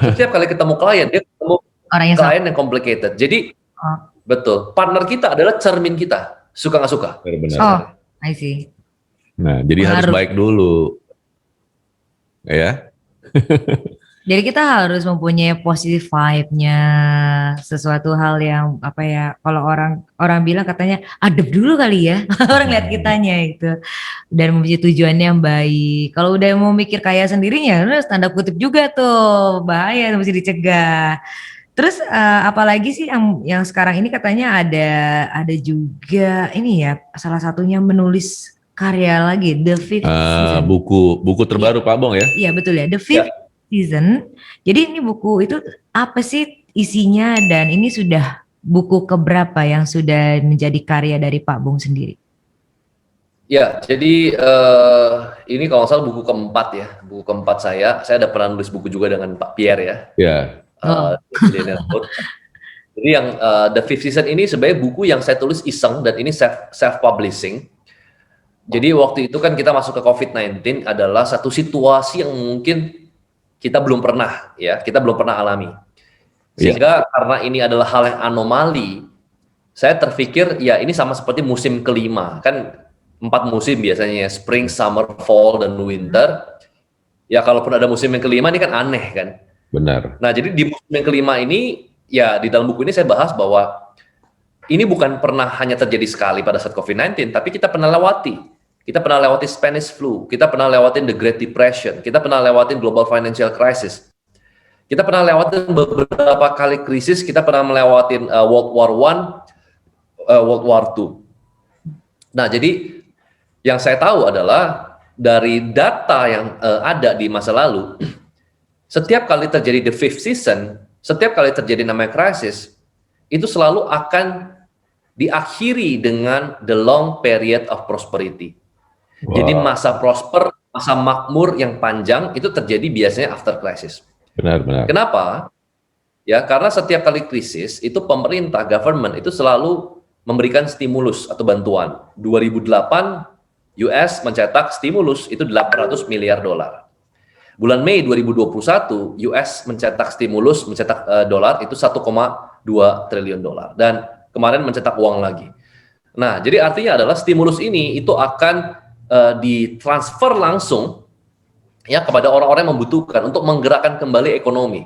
Speaker 3: Setiap kali ketemu klien, dia ketemu klien yang complicated. Jadi, betul, partner kita adalah cermin kita, suka nggak suka.
Speaker 2: Benar.
Speaker 1: Oh, I see.
Speaker 2: Nah, jadi harus baik dulu, ya.
Speaker 1: Jadi kita harus mempunyai positive vibe-nya, sesuatu hal yang apa ya? Kalau orang bilang katanya adem dulu kali ya, orang lihat kitanya itu, dan mempunyai tujuannya yang baik. Kalau udah mau mikir kaya sendirinya, tanda kutip juga tuh, bahaya, mesti dicegah. Terus apalagi sih yang sekarang ini katanya ada juga ini ya, salah satunya menulis karya lagi, The Fifth Season.
Speaker 2: Buku terbaru Pak Bong ya?
Speaker 1: Iya betul ya, The Fifth Season. Jadi ini buku itu apa sih isinya, dan ini sudah buku keberapa yang sudah menjadi karya dari Pak Bung sendiri?
Speaker 3: Ya, jadi ini kalau nggak salah buku keempat ya, buku keempat saya. Saya ada pernah nulis buku juga dengan Pak Pierre ya.
Speaker 2: Ya.
Speaker 3: Jadi yang The Fifth Season ini sebenarnya buku yang saya tulis iseng, dan ini self publishing. Jadi waktu itu kan kita masuk ke COVID-19 adalah satu situasi yang mungkin kita belum pernah alami. Sehingga karena ini adalah hal yang anomali, saya terpikir ya ini sama seperti musim kelima, kan 4 musim biasanya ya, spring, summer, fall, dan winter. Ya kalaupun ada musim yang kelima ini kan aneh kan.
Speaker 2: Benar.
Speaker 3: Nah jadi di musim yang kelima ini, ya di dalam buku ini saya bahas bahwa ini bukan pernah hanya terjadi sekali pada saat COVID-19, tapi kita pernah lewati. Kita pernah lewatin Spanish flu, kita pernah lewatin the Great Depression, kita pernah lewatin global financial crisis, kita pernah lewatin beberapa kali krisis, kita pernah melewatin World War I, World War II. Nah, jadi yang saya tahu adalah dari data yang ada di masa lalu, setiap kali terjadi the fifth season, setiap kali terjadi namanya krisis, itu selalu akan diakhiri dengan the long period of prosperity. Wow. Jadi masa prosper, masa makmur yang panjang itu terjadi biasanya after crisis.
Speaker 2: Benar.
Speaker 3: Kenapa? Ya, karena setiap kali krisis itu pemerintah, government itu selalu memberikan stimulus atau bantuan. 2008 US mencetak stimulus itu 800 miliar dolar. Bulan Mei 2021 US mencetak stimulus, dolar itu 1,2 triliun dolar, dan kemarin mencetak uang lagi. Nah, jadi artinya adalah stimulus ini itu akan ditransfer langsung ya kepada orang-orang yang membutuhkan untuk menggerakkan kembali ekonomi.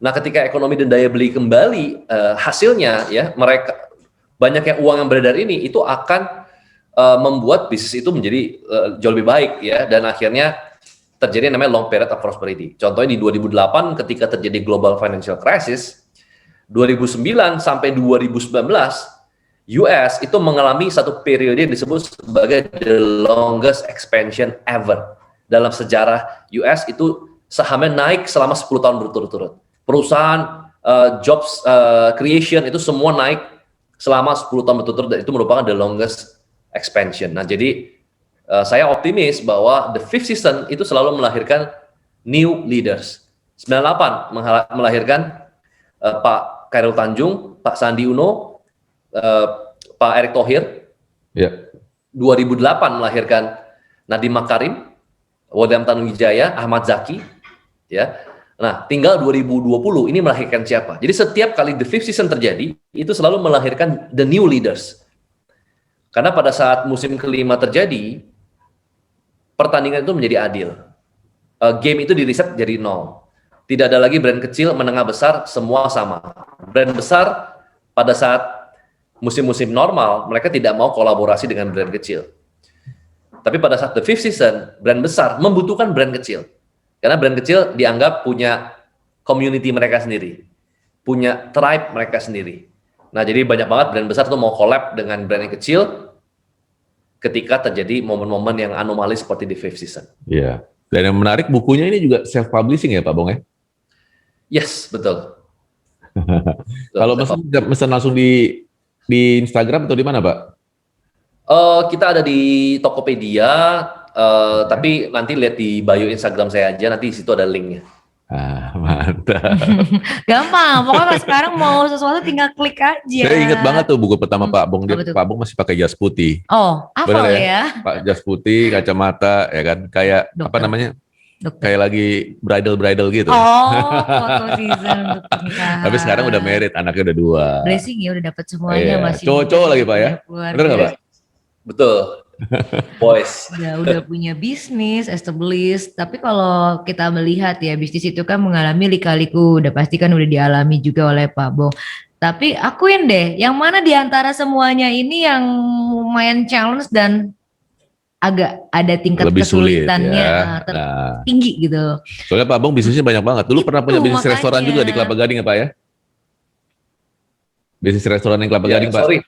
Speaker 3: Nah, ketika ekonomi dan daya beli kembali, hasilnya ya mereka banyaknya uang yang beredar ini itu akan membuat bisnis itu menjadi jauh lebih baik ya, dan akhirnya terjadi namanya long period of prosperity. Contohnya di 2008 ketika terjadi global financial crisis, 2009 sampai 2019 US itu mengalami satu periode yang disebut sebagai the longest expansion ever. Dalam sejarah US itu sahamnya naik selama 10 tahun berturut-turut. Perusahaan, jobs creation itu semua naik selama 10 tahun berturut-turut, dan itu merupakan the longest expansion. Nah, jadi saya optimis bahwa the fifth season itu selalu melahirkan new leaders. 98 melahirkan Pak Khairul Tanjung, Pak Sandi Uno, Pak Erick Thohir.
Speaker 2: Yeah.
Speaker 3: 2008 melahirkan Nadiem Makarim, William Tanuwijaya, Ahmad Zaki. Ya. Nah, tinggal 2020 ini melahirkan siapa? Jadi setiap kali the fifth season terjadi, itu selalu melahirkan the new leaders. Karena pada saat musim kelima terjadi, pertandingan itu menjadi adil. Game itu di-reset jadi 0. Tidak ada lagi brand kecil, menengah, besar, semua sama. Brand besar pada saat musim-musim normal, mereka tidak mau kolaborasi dengan brand kecil. Tapi pada saat the fifth season, brand besar membutuhkan brand kecil. Karena brand kecil dianggap punya community mereka sendiri. Punya tribe mereka sendiri. Nah, jadi banyak banget brand besar tuh mau collab dengan brand yang kecil. ketika terjadi momen-momen yang anomali seperti di fifth season.
Speaker 2: Iya. Dan yang menarik bukunya ini juga self publishing ya Pak Bong ya?
Speaker 3: Yes, betul.
Speaker 2: Kalau pesan langsung di Instagram atau di mana Pak?
Speaker 3: Kita ada di Tokopedia, tapi nanti lihat di bio Instagram saya aja, nanti di situ ada linknya.
Speaker 2: Mantap.
Speaker 1: Gampang, pokoknya sekarang mau sesuatu tinggal klik aja.
Speaker 2: Saya ingat banget tuh buku pertama Pak Bong, Pak Bong masih pakai jas putih.
Speaker 1: Oh, apa ya?
Speaker 2: Pak, jas putih, kacamata, ya kan, kayak
Speaker 1: Dokter.
Speaker 2: apa namanya? Kayak lagi bridal gitu.
Speaker 1: Oh, foto season untuk pernikahan.
Speaker 2: Tapi sekarang udah married, anaknya udah 2.
Speaker 1: Blessing ya, udah dapat semuanya. Masih
Speaker 2: cowok lagi Pak ya? Bener nggak Pak?
Speaker 3: Betul. Boys.
Speaker 1: Udah punya bisnis, established. Tapi kalau kita melihat ya, bisnis itu kan mengalami lika-liku. Udah pasti kan udah dialami juga oleh Pak Bong. Tapi akuin deh, yang mana di antara semuanya ini yang lumayan challenge dan agak ada tingkat
Speaker 2: lebih
Speaker 1: kesulitannya
Speaker 2: sulit, ya.
Speaker 1: Tinggi gitu.
Speaker 2: Soalnya Pak Bong bisnisnya banyak banget. Dulu pernah punya bisnis restoran juga di Kelapa Gading ya Pak ya? Bisnis restoran yang Kelapa Gading Pak?
Speaker 3: Sorry.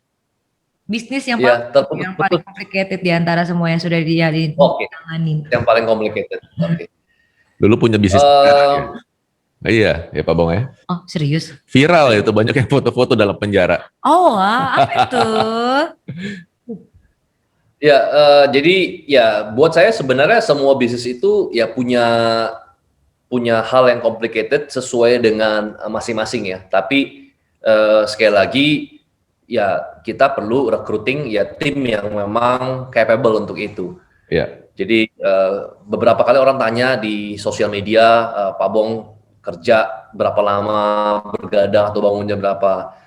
Speaker 1: Bisnis yang paling complicated di antara semua yang sudah ditangani.
Speaker 3: Yang paling complicated. Okay.
Speaker 2: Dulu punya bisnis. Iya, ya Pak Bong ya.
Speaker 1: Oh, serius?
Speaker 2: Viral itu, banyak yang foto-foto dalam penjara.
Speaker 1: Oh, apa itu?
Speaker 3: Ya, jadi ya buat saya sebenarnya semua bisnis itu ya punya hal yang complicated sesuai dengan masing-masing ya. Tapi sekali lagi ya kita perlu recruiting ya tim yang memang capable untuk itu.
Speaker 2: Ya.
Speaker 3: Jadi beberapa kali orang tanya di sosial media, Pak Bong kerja berapa lama, bergadang atau bangunnya berapa.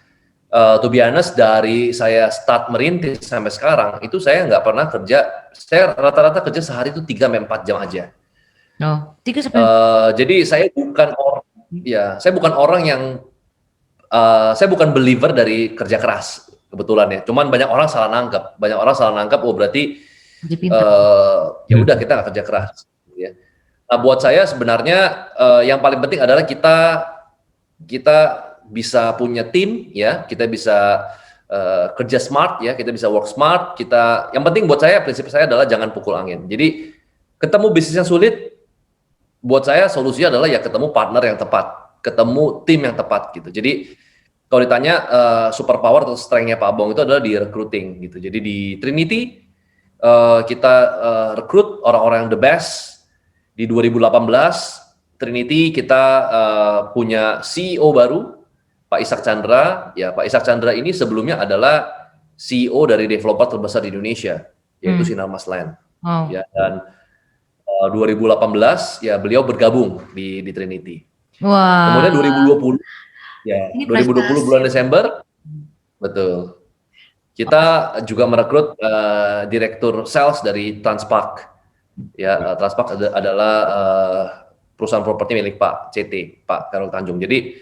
Speaker 3: To be honest, dari saya start merintis sampai sekarang itu saya nggak pernah kerja. Saya rata-rata kerja sehari itu 3-4 jam aja.
Speaker 1: Oh, 3-4.
Speaker 3: Jadi saya bukan orang yang saya bukan believer dari kerja keras kebetulan ya. Cuman banyak orang salah nangkep. Oh berarti ya udah kita nggak kerja keras. Ya. Nah buat saya sebenarnya yang paling penting adalah kita bisa punya tim ya. Kita bisa kerja smart ya. Kita bisa work smart. Yang penting buat saya prinsip saya adalah jangan pukul angin. Jadi ketemu bisnis yang sulit, buat saya solusinya adalah ya ketemu partner yang tepat, ketemu tim yang tepat gitu. Jadi kalau ditanya superpower atau strength-nya Pak Bong itu adalah di recruiting gitu. Jadi di Trinity kita rekrut orang-orang yang the best. Di 2018 Trinity kita punya CEO baru, Pak Ishak Chandra. Ya Pak Ishak Chandra ini sebelumnya adalah CEO dari developer terbesar di Indonesia, yaitu Sinar Mas Land.
Speaker 1: Oh.
Speaker 3: Ya, dan 2018 ya beliau bergabung di Trinity.
Speaker 1: Wah.
Speaker 3: Kemudian 2020 ya, 2020 bulan Desember, betul. Kita juga merekrut direktur sales dari Transpark. Ya, Transpark adalah perusahaan properti milik Pak CT, Pak Karol Tanjung. Jadi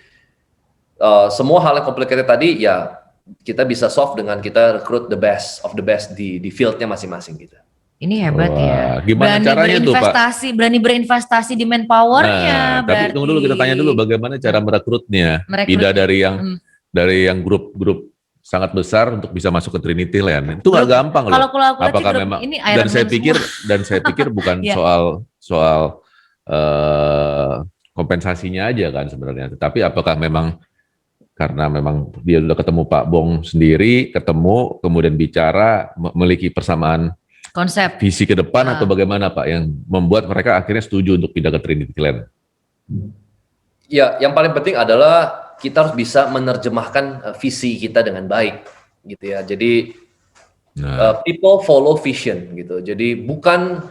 Speaker 3: semua hal yang complicated tadi ya kita bisa solve dengan kita rekrut the best of the best di fieldnya masing-masing gitu.
Speaker 1: Ini hebat ya.
Speaker 2: Gimana caranya tuh Pak?
Speaker 1: Berani berinvestasi di manpowernya.
Speaker 2: Tapi tunggu dulu, kita tanya dulu bagaimana cara merekrutnya. Tidak dari yang grup-grup sangat besar untuk bisa masuk ke Trinity Land. Itu nggak gampang loh. Apakah memang? Dan saya pikir bukan soal kompensasinya aja kan sebenarnya. Tapi apakah memang karena memang dia udah ketemu Pak Bong sendiri, kemudian bicara, memiliki persamaan
Speaker 1: konsep
Speaker 2: visi ke depan atau bagaimana Pak yang membuat mereka akhirnya setuju untuk pindah ke Trinity Land?
Speaker 3: Ya, yang paling penting adalah kita harus bisa menerjemahkan visi kita dengan baik, gitu ya. Jadi people follow vision, gitu. Jadi bukan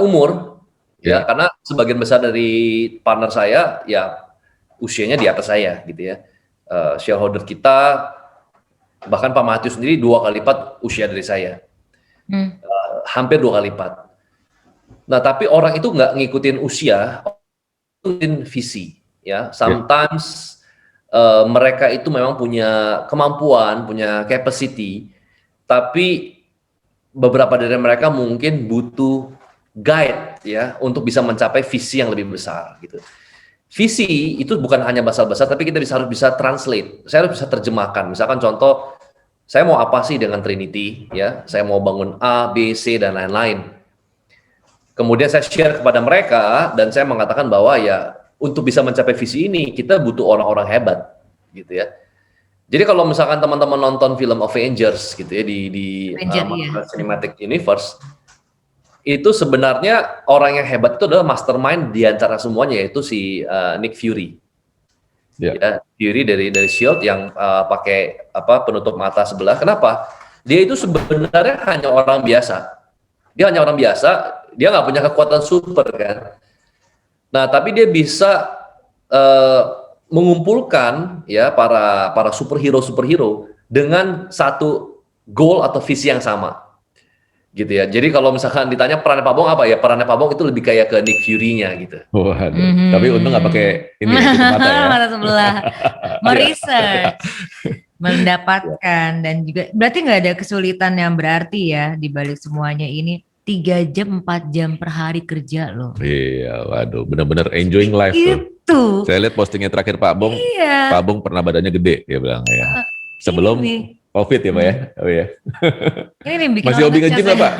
Speaker 3: umur, ya, karena sebagian besar dari partner saya ya usianya di atas saya, gitu ya. Shareholder kita bahkan Pak Matthew sendiri 2 kali lipat usia dari saya. Hampir 2 kali lipat. Nah, tapi orang itu nggak ngikutin usia, ngikutin visi. Ya, sometimes mereka itu memang punya kemampuan, punya capacity, tapi beberapa dari mereka mungkin butuh guide ya untuk bisa mencapai visi yang lebih besar gitu. Visi itu bukan hanya bahasa besar, tapi kita harus bisa translate. Saya harus bisa terjemahkan. Misalkan contoh, saya mau apa sih dengan Trinity, ya, saya mau bangun A, B, C, dan lain-lain. Kemudian saya share kepada mereka, dan saya mengatakan bahwa ya, untuk bisa mencapai visi ini, kita butuh orang-orang hebat, gitu ya. Jadi kalau misalkan teman-teman nonton film Avengers, gitu ya, di Marvel Cinematic Universe, itu sebenarnya orang yang hebat itu adalah mastermind di antara semuanya, yaitu si Nick Fury. Ya, Fury dari Shield yang pakai penutup mata sebelah. Kenapa? Dia itu sebenarnya hanya orang biasa. Dia hanya orang biasa, dia nggak punya kekuatan super kan. Nah, tapi dia bisa mengumpulkan ya para superhero dengan satu goal atau visi yang sama. Gitu ya. Jadi kalau misalkan ditanya perannya Pak Bong apa ya? Perannya Pak Bong itu lebih kayak ke Nick Fury-nya gitu.
Speaker 2: Waduh. Tapi untung nggak pakai ini mata ya.
Speaker 1: Mata sebelah. Meresearch, mendapatkan dan juga berarti nggak ada kesulitan yang berarti ya di balik semuanya ini. 3 jam 4 jam per hari kerja loh.
Speaker 2: Iya, waduh, benar-benar enjoying life
Speaker 1: itu.
Speaker 2: Tuh. Saya lihat postingnya terakhir Pak Bong.
Speaker 1: Iya.
Speaker 2: Pak Bong pernah badannya gede, dia bilang ya. Sebelum COVID ya Pak ya. Oh ya.
Speaker 1: Ini bikin
Speaker 2: masih hobi nge-gym nggak Pak?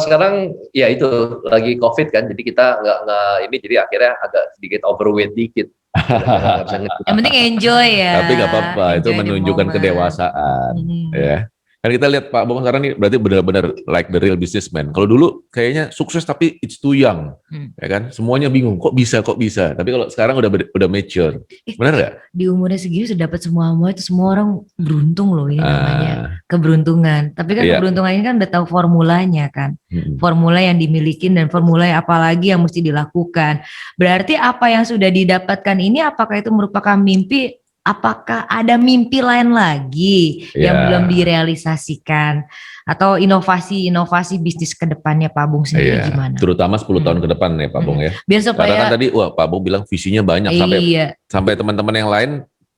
Speaker 3: Sekarang ya itu lagi COVID kan, jadi kita nggak ini, jadi akhirnya agak sedikit overweight dikit.
Speaker 1: Yang penting enjoy ya.
Speaker 2: Tapi nggak apa-apa, itu menunjukkan kedewasaan. Ya. Kan kita lihat Pak Bong sekarang ini berarti benar-benar like the real businessman. Kalau dulu kayaknya sukses tapi it's too young, ya kan? Semuanya bingung, kok bisa? Tapi kalau sekarang udah mature, benar nggak?
Speaker 1: Di umurnya segini sudah dapat semua itu, semua orang beruntung loh, ini namanya keberuntungan. Tapi kan keberuntungan ini kan udah tahu formulanya kan, formula yang dimiliki dan formula apa lagi yang mesti dilakukan. Berarti apa yang sudah didapatkan ini, apakah itu merupakan mimpi? Apakah ada mimpi lain lagi yang belum direalisasikan? Atau inovasi bisnis ke depannya Pak Bung sendiri gimana?
Speaker 2: Terutama 10 tahun ke depan ya Pak Bung ya.
Speaker 1: Biar supaya,
Speaker 2: karena kan tadi Pak Bung bilang visinya banyak, sampai teman-teman yang lain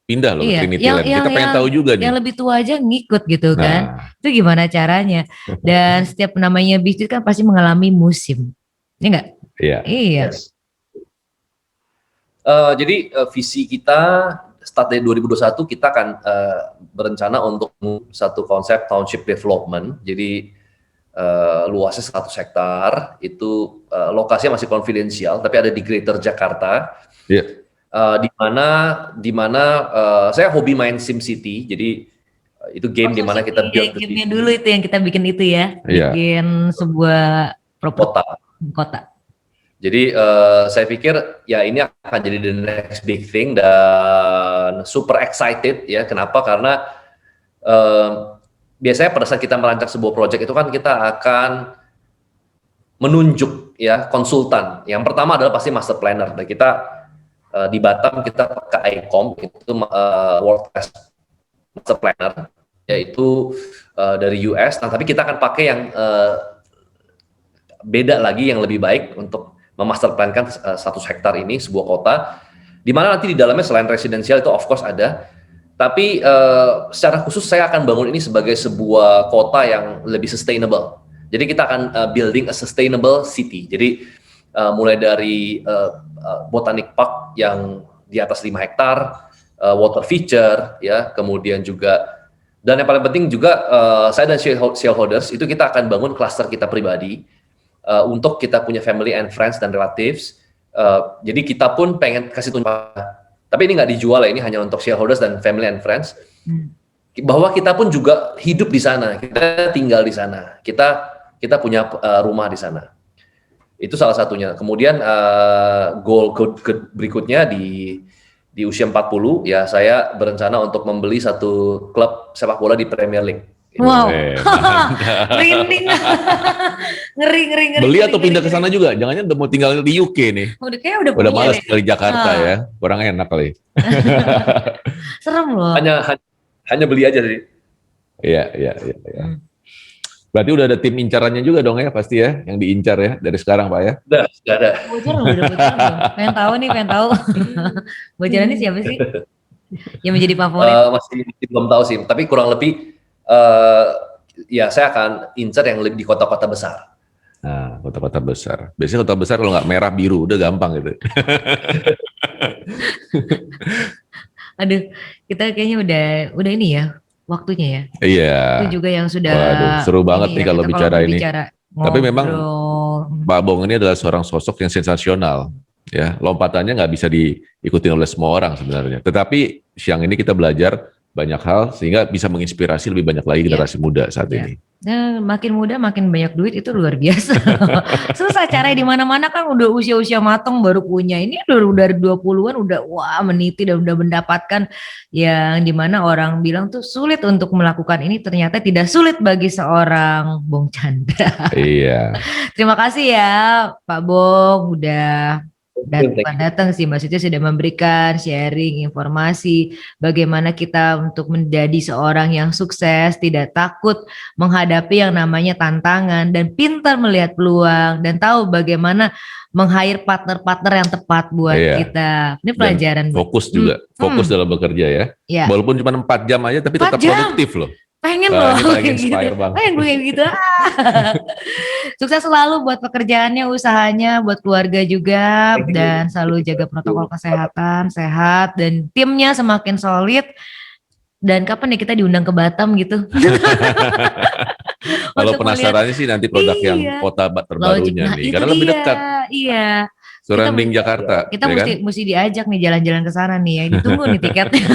Speaker 2: pindah loh ke Trinity Land. Kita pengen tahu juga nih.
Speaker 1: Yang lebih tua aja ngikut gitu kan. Itu gimana caranya? Dan setiap namanya bisnis kan pasti mengalami musim. Iya enggak?
Speaker 2: Iya.
Speaker 3: Yes. Jadi visi kita start dari 2021 kita akan berencana untuk satu konsep township development. Jadi luasnya 100 hektar, itu lokasinya masih konfidensial, tapi ada di Greater Jakarta. Di mana saya hobi main SimCity, jadi itu game di mana kita build
Speaker 1: game-nya dulu itu yang kita bikin itu ya, bikin sebuah kota.
Speaker 3: Jadi saya pikir ya ini akan jadi the next big thing dan super excited ya. Kenapa? Karena biasanya pada saat kita merancang sebuah project itu kan kita akan menunjuk ya konsultan. Yang pertama adalah pasti master planner. Dan kita di Batam kita pakai ICOM, itu World Class Master Planner, yaitu dari US. Nah, tapi kita akan pakai yang beda lagi, yang lebih baik untuk memasterplankan 100 hektar ini, sebuah kota, di mana nanti di dalamnya selain residensial itu of course ada, tapi secara khusus saya akan bangun ini sebagai sebuah kota yang lebih sustainable. Jadi kita akan building a sustainable city. Jadi mulai dari botanic park yang di atas 5 hektar, water feature, ya, kemudian juga, dan yang paling penting juga saya dan shareholders itu kita akan bangun cluster kita pribadi. Untuk kita punya family and friends dan relatives, jadi kita pun pengen kasih tunjuk, tapi ini nggak dijual ya, ini hanya untuk shareholders dan family and friends, bahwa kita pun juga hidup di sana, kita tinggal di sana, kita punya rumah di sana. Itu salah satunya. Kemudian goal berikutnya di usia 40 ya, saya berencana untuk membeli satu klub sepak bola di Premier League.
Speaker 1: Wow, merinding. ngeri.
Speaker 2: Beli atau pindah ke sana juga? Jangan-jangan udah mau tinggal di UK nih. Udah malas dari Jakarta ya, kurang enak kali.
Speaker 1: Serem loh.
Speaker 3: Hanya beli aja sih.
Speaker 2: Iya. Berarti udah ada tim incarannya juga dong ya, pasti ya, yang diincar ya dari sekarang Pak ya?
Speaker 3: Udah ada.
Speaker 1: Bocor belum? Pengen tahu. Bocorannya siapa sih? Yang menjadi favorit?
Speaker 3: Masih belum tahu sih, tapi kurang lebih ya saya akan incar yang lebih di kota-kota besar.
Speaker 2: Nah, kota-kota besar. Biasanya kota besar kalau nggak merah biru udah gampang gitu.
Speaker 1: Aduh, kita kayaknya udah ini ya. waktunya ya.
Speaker 2: Iya.
Speaker 1: Itu juga yang sudah.
Speaker 2: Waduh, seru banget nih
Speaker 1: ya,
Speaker 2: kalau
Speaker 1: kita
Speaker 2: bicara ini. Tapi memang
Speaker 1: ngobrol.
Speaker 2: Pak Bong ini adalah seorang sosok yang sensasional. Ya, lompatannya nggak bisa diikuti oleh semua orang sebenarnya. Tetapi siang ini kita belajar banyak hal sehingga bisa menginspirasi lebih banyak lagi generasi muda saat ini.
Speaker 1: Nah, makin muda makin banyak duit itu luar biasa. Susah caranya di mana-mana kan udah usia-usia matang baru punya. Ini udah dari 20-an udah wah meniti dan udah mendapatkan yang dimana orang bilang tuh sulit untuk melakukan ini, ternyata tidak sulit bagi seorang Bong Chandra.
Speaker 2: Iya.
Speaker 1: Terima kasih ya Pak Bong udah datang sih, maksudnya sudah memberikan sharing informasi bagaimana kita untuk menjadi seorang yang sukses, tidak takut menghadapi yang namanya tantangan dan pintar melihat peluang dan tahu bagaimana meng-hire partner-partner yang tepat buat kita. Ini pelajaran.
Speaker 2: Dan fokus juga, fokus dalam bekerja ya. Walaupun cuma 4 jam aja tapi tetap produktif loh.
Speaker 1: Pengen loh
Speaker 2: kayak gitu.
Speaker 1: Pengen gue gitu. Sukses selalu buat pekerjaannya, usahanya, buat keluarga juga, dan selalu jaga protokol kesehatan, sehat, dan timnya semakin solid. Dan kapan ya kita diundang ke Batam gitu?
Speaker 2: Kalau penasarannya sih nanti produk yang kota terbarunya nih, karena lebih dekat.
Speaker 1: Iya.
Speaker 2: Surrounding Jakarta.
Speaker 1: Kita mesti diajak nih jalan-jalan ke sana nih ya. Ditunggu nih tiketnya.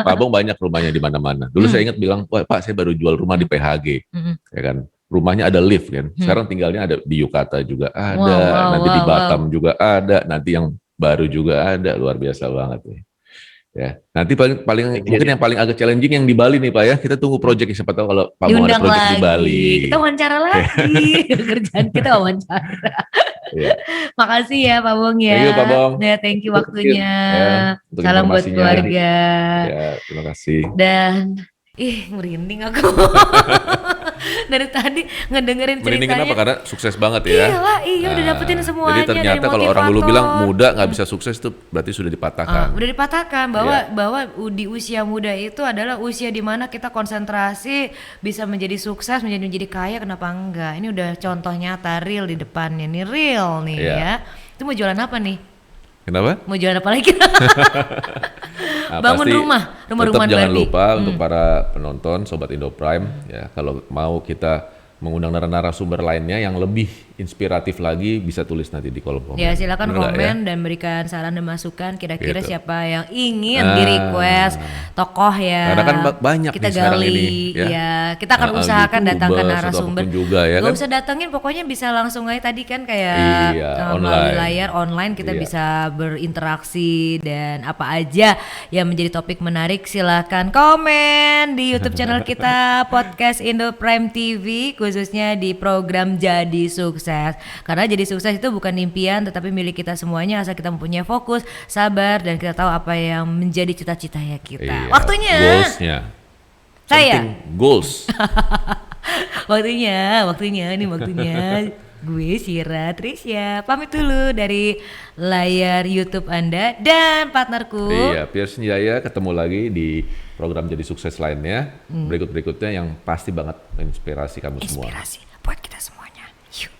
Speaker 2: Pak Bong banyak rumahnya di mana-mana. Dulu saya ingat bilang, "Wah, Pak, saya baru jual rumah di PHG." Ya kan? Rumahnya ada lift kan. Sekarang tinggalnya ada di Yukata juga ada, nanti di Batam juga ada, nanti yang baru juga ada. Luar biasa banget nih. Ya, nanti paling mungkin yang paling agak challenging yang di Bali nih Pak ya. Kita tunggu project, siapa tahu kalau Pak Bong ada project di Bali.
Speaker 1: Kita wawancara lagi. Kerjaan kita wawancara. Makasih ya Pak Bong ya.
Speaker 2: Thank you Pak Bong.
Speaker 1: Ya, thank you waktunya. Salam buat keluarga.
Speaker 2: Ya, terima kasih.
Speaker 1: Dan merinding aku. Dari tadi ngedengerin ceritanya.
Speaker 2: Merinding kenapa? Karena sukses banget ya.
Speaker 1: Iya udah dapetin semuanya.
Speaker 2: Jadi ternyata kalau orang dulu bilang muda nggak bisa sukses itu berarti sudah dipatahkan.
Speaker 1: Udah dipatahkan bahwa di usia muda itu adalah usia di mana kita konsentrasi bisa menjadi sukses, menjadi kaya, kenapa enggak? Ini udah contoh nyata real di depannya nih, real nih ya. Itu mau jualan apa nih?
Speaker 2: Kenapa?
Speaker 1: Mau jualan apa lagi? Bangun rumah
Speaker 2: jangan lupa untuk para penonton Sobat Indo Prime ya, kalau mau kita mengundang narasumber lainnya yang lebih inspiratif lagi bisa tulis nanti di kolom komen.
Speaker 1: Ya silakan komen dan berikan saran dan masukan kira-kira siapa yang ingin di request tokoh ya.
Speaker 2: Karena kan banyak
Speaker 1: kita
Speaker 2: nih sekarang ini
Speaker 1: ya. Kita akan usahakan datangkan narasumber.
Speaker 2: Juga, ya
Speaker 1: Gak
Speaker 2: kan?
Speaker 1: usah datengin, pokoknya bisa langsung aja tadi kan kayak melalui layar online kita bisa berinteraksi dan apa aja yang menjadi topik menarik silakan komen di YouTube channel kita Podcast Indo Prime TV, khususnya di program Jadi Sukses. Karena jadi sukses itu bukan impian tetapi milik kita semuanya, asal kita mempunyai fokus, sabar, dan kita tahu apa yang menjadi cita-citanya kita. Waktunya.
Speaker 2: Goalsnya.
Speaker 1: Saya.
Speaker 2: Goals.
Speaker 1: waktunya. Gue Syira Trisya pamit dulu dari layar YouTube Anda dan partnerku.
Speaker 2: Iya, Pierce Jaya, ketemu lagi di program Jadi Sukses lainnya. Berikut-berikutnya yang pasti banget menginspirasi kamu semua.
Speaker 1: Inspirasi buat kita semuanya. Yuk.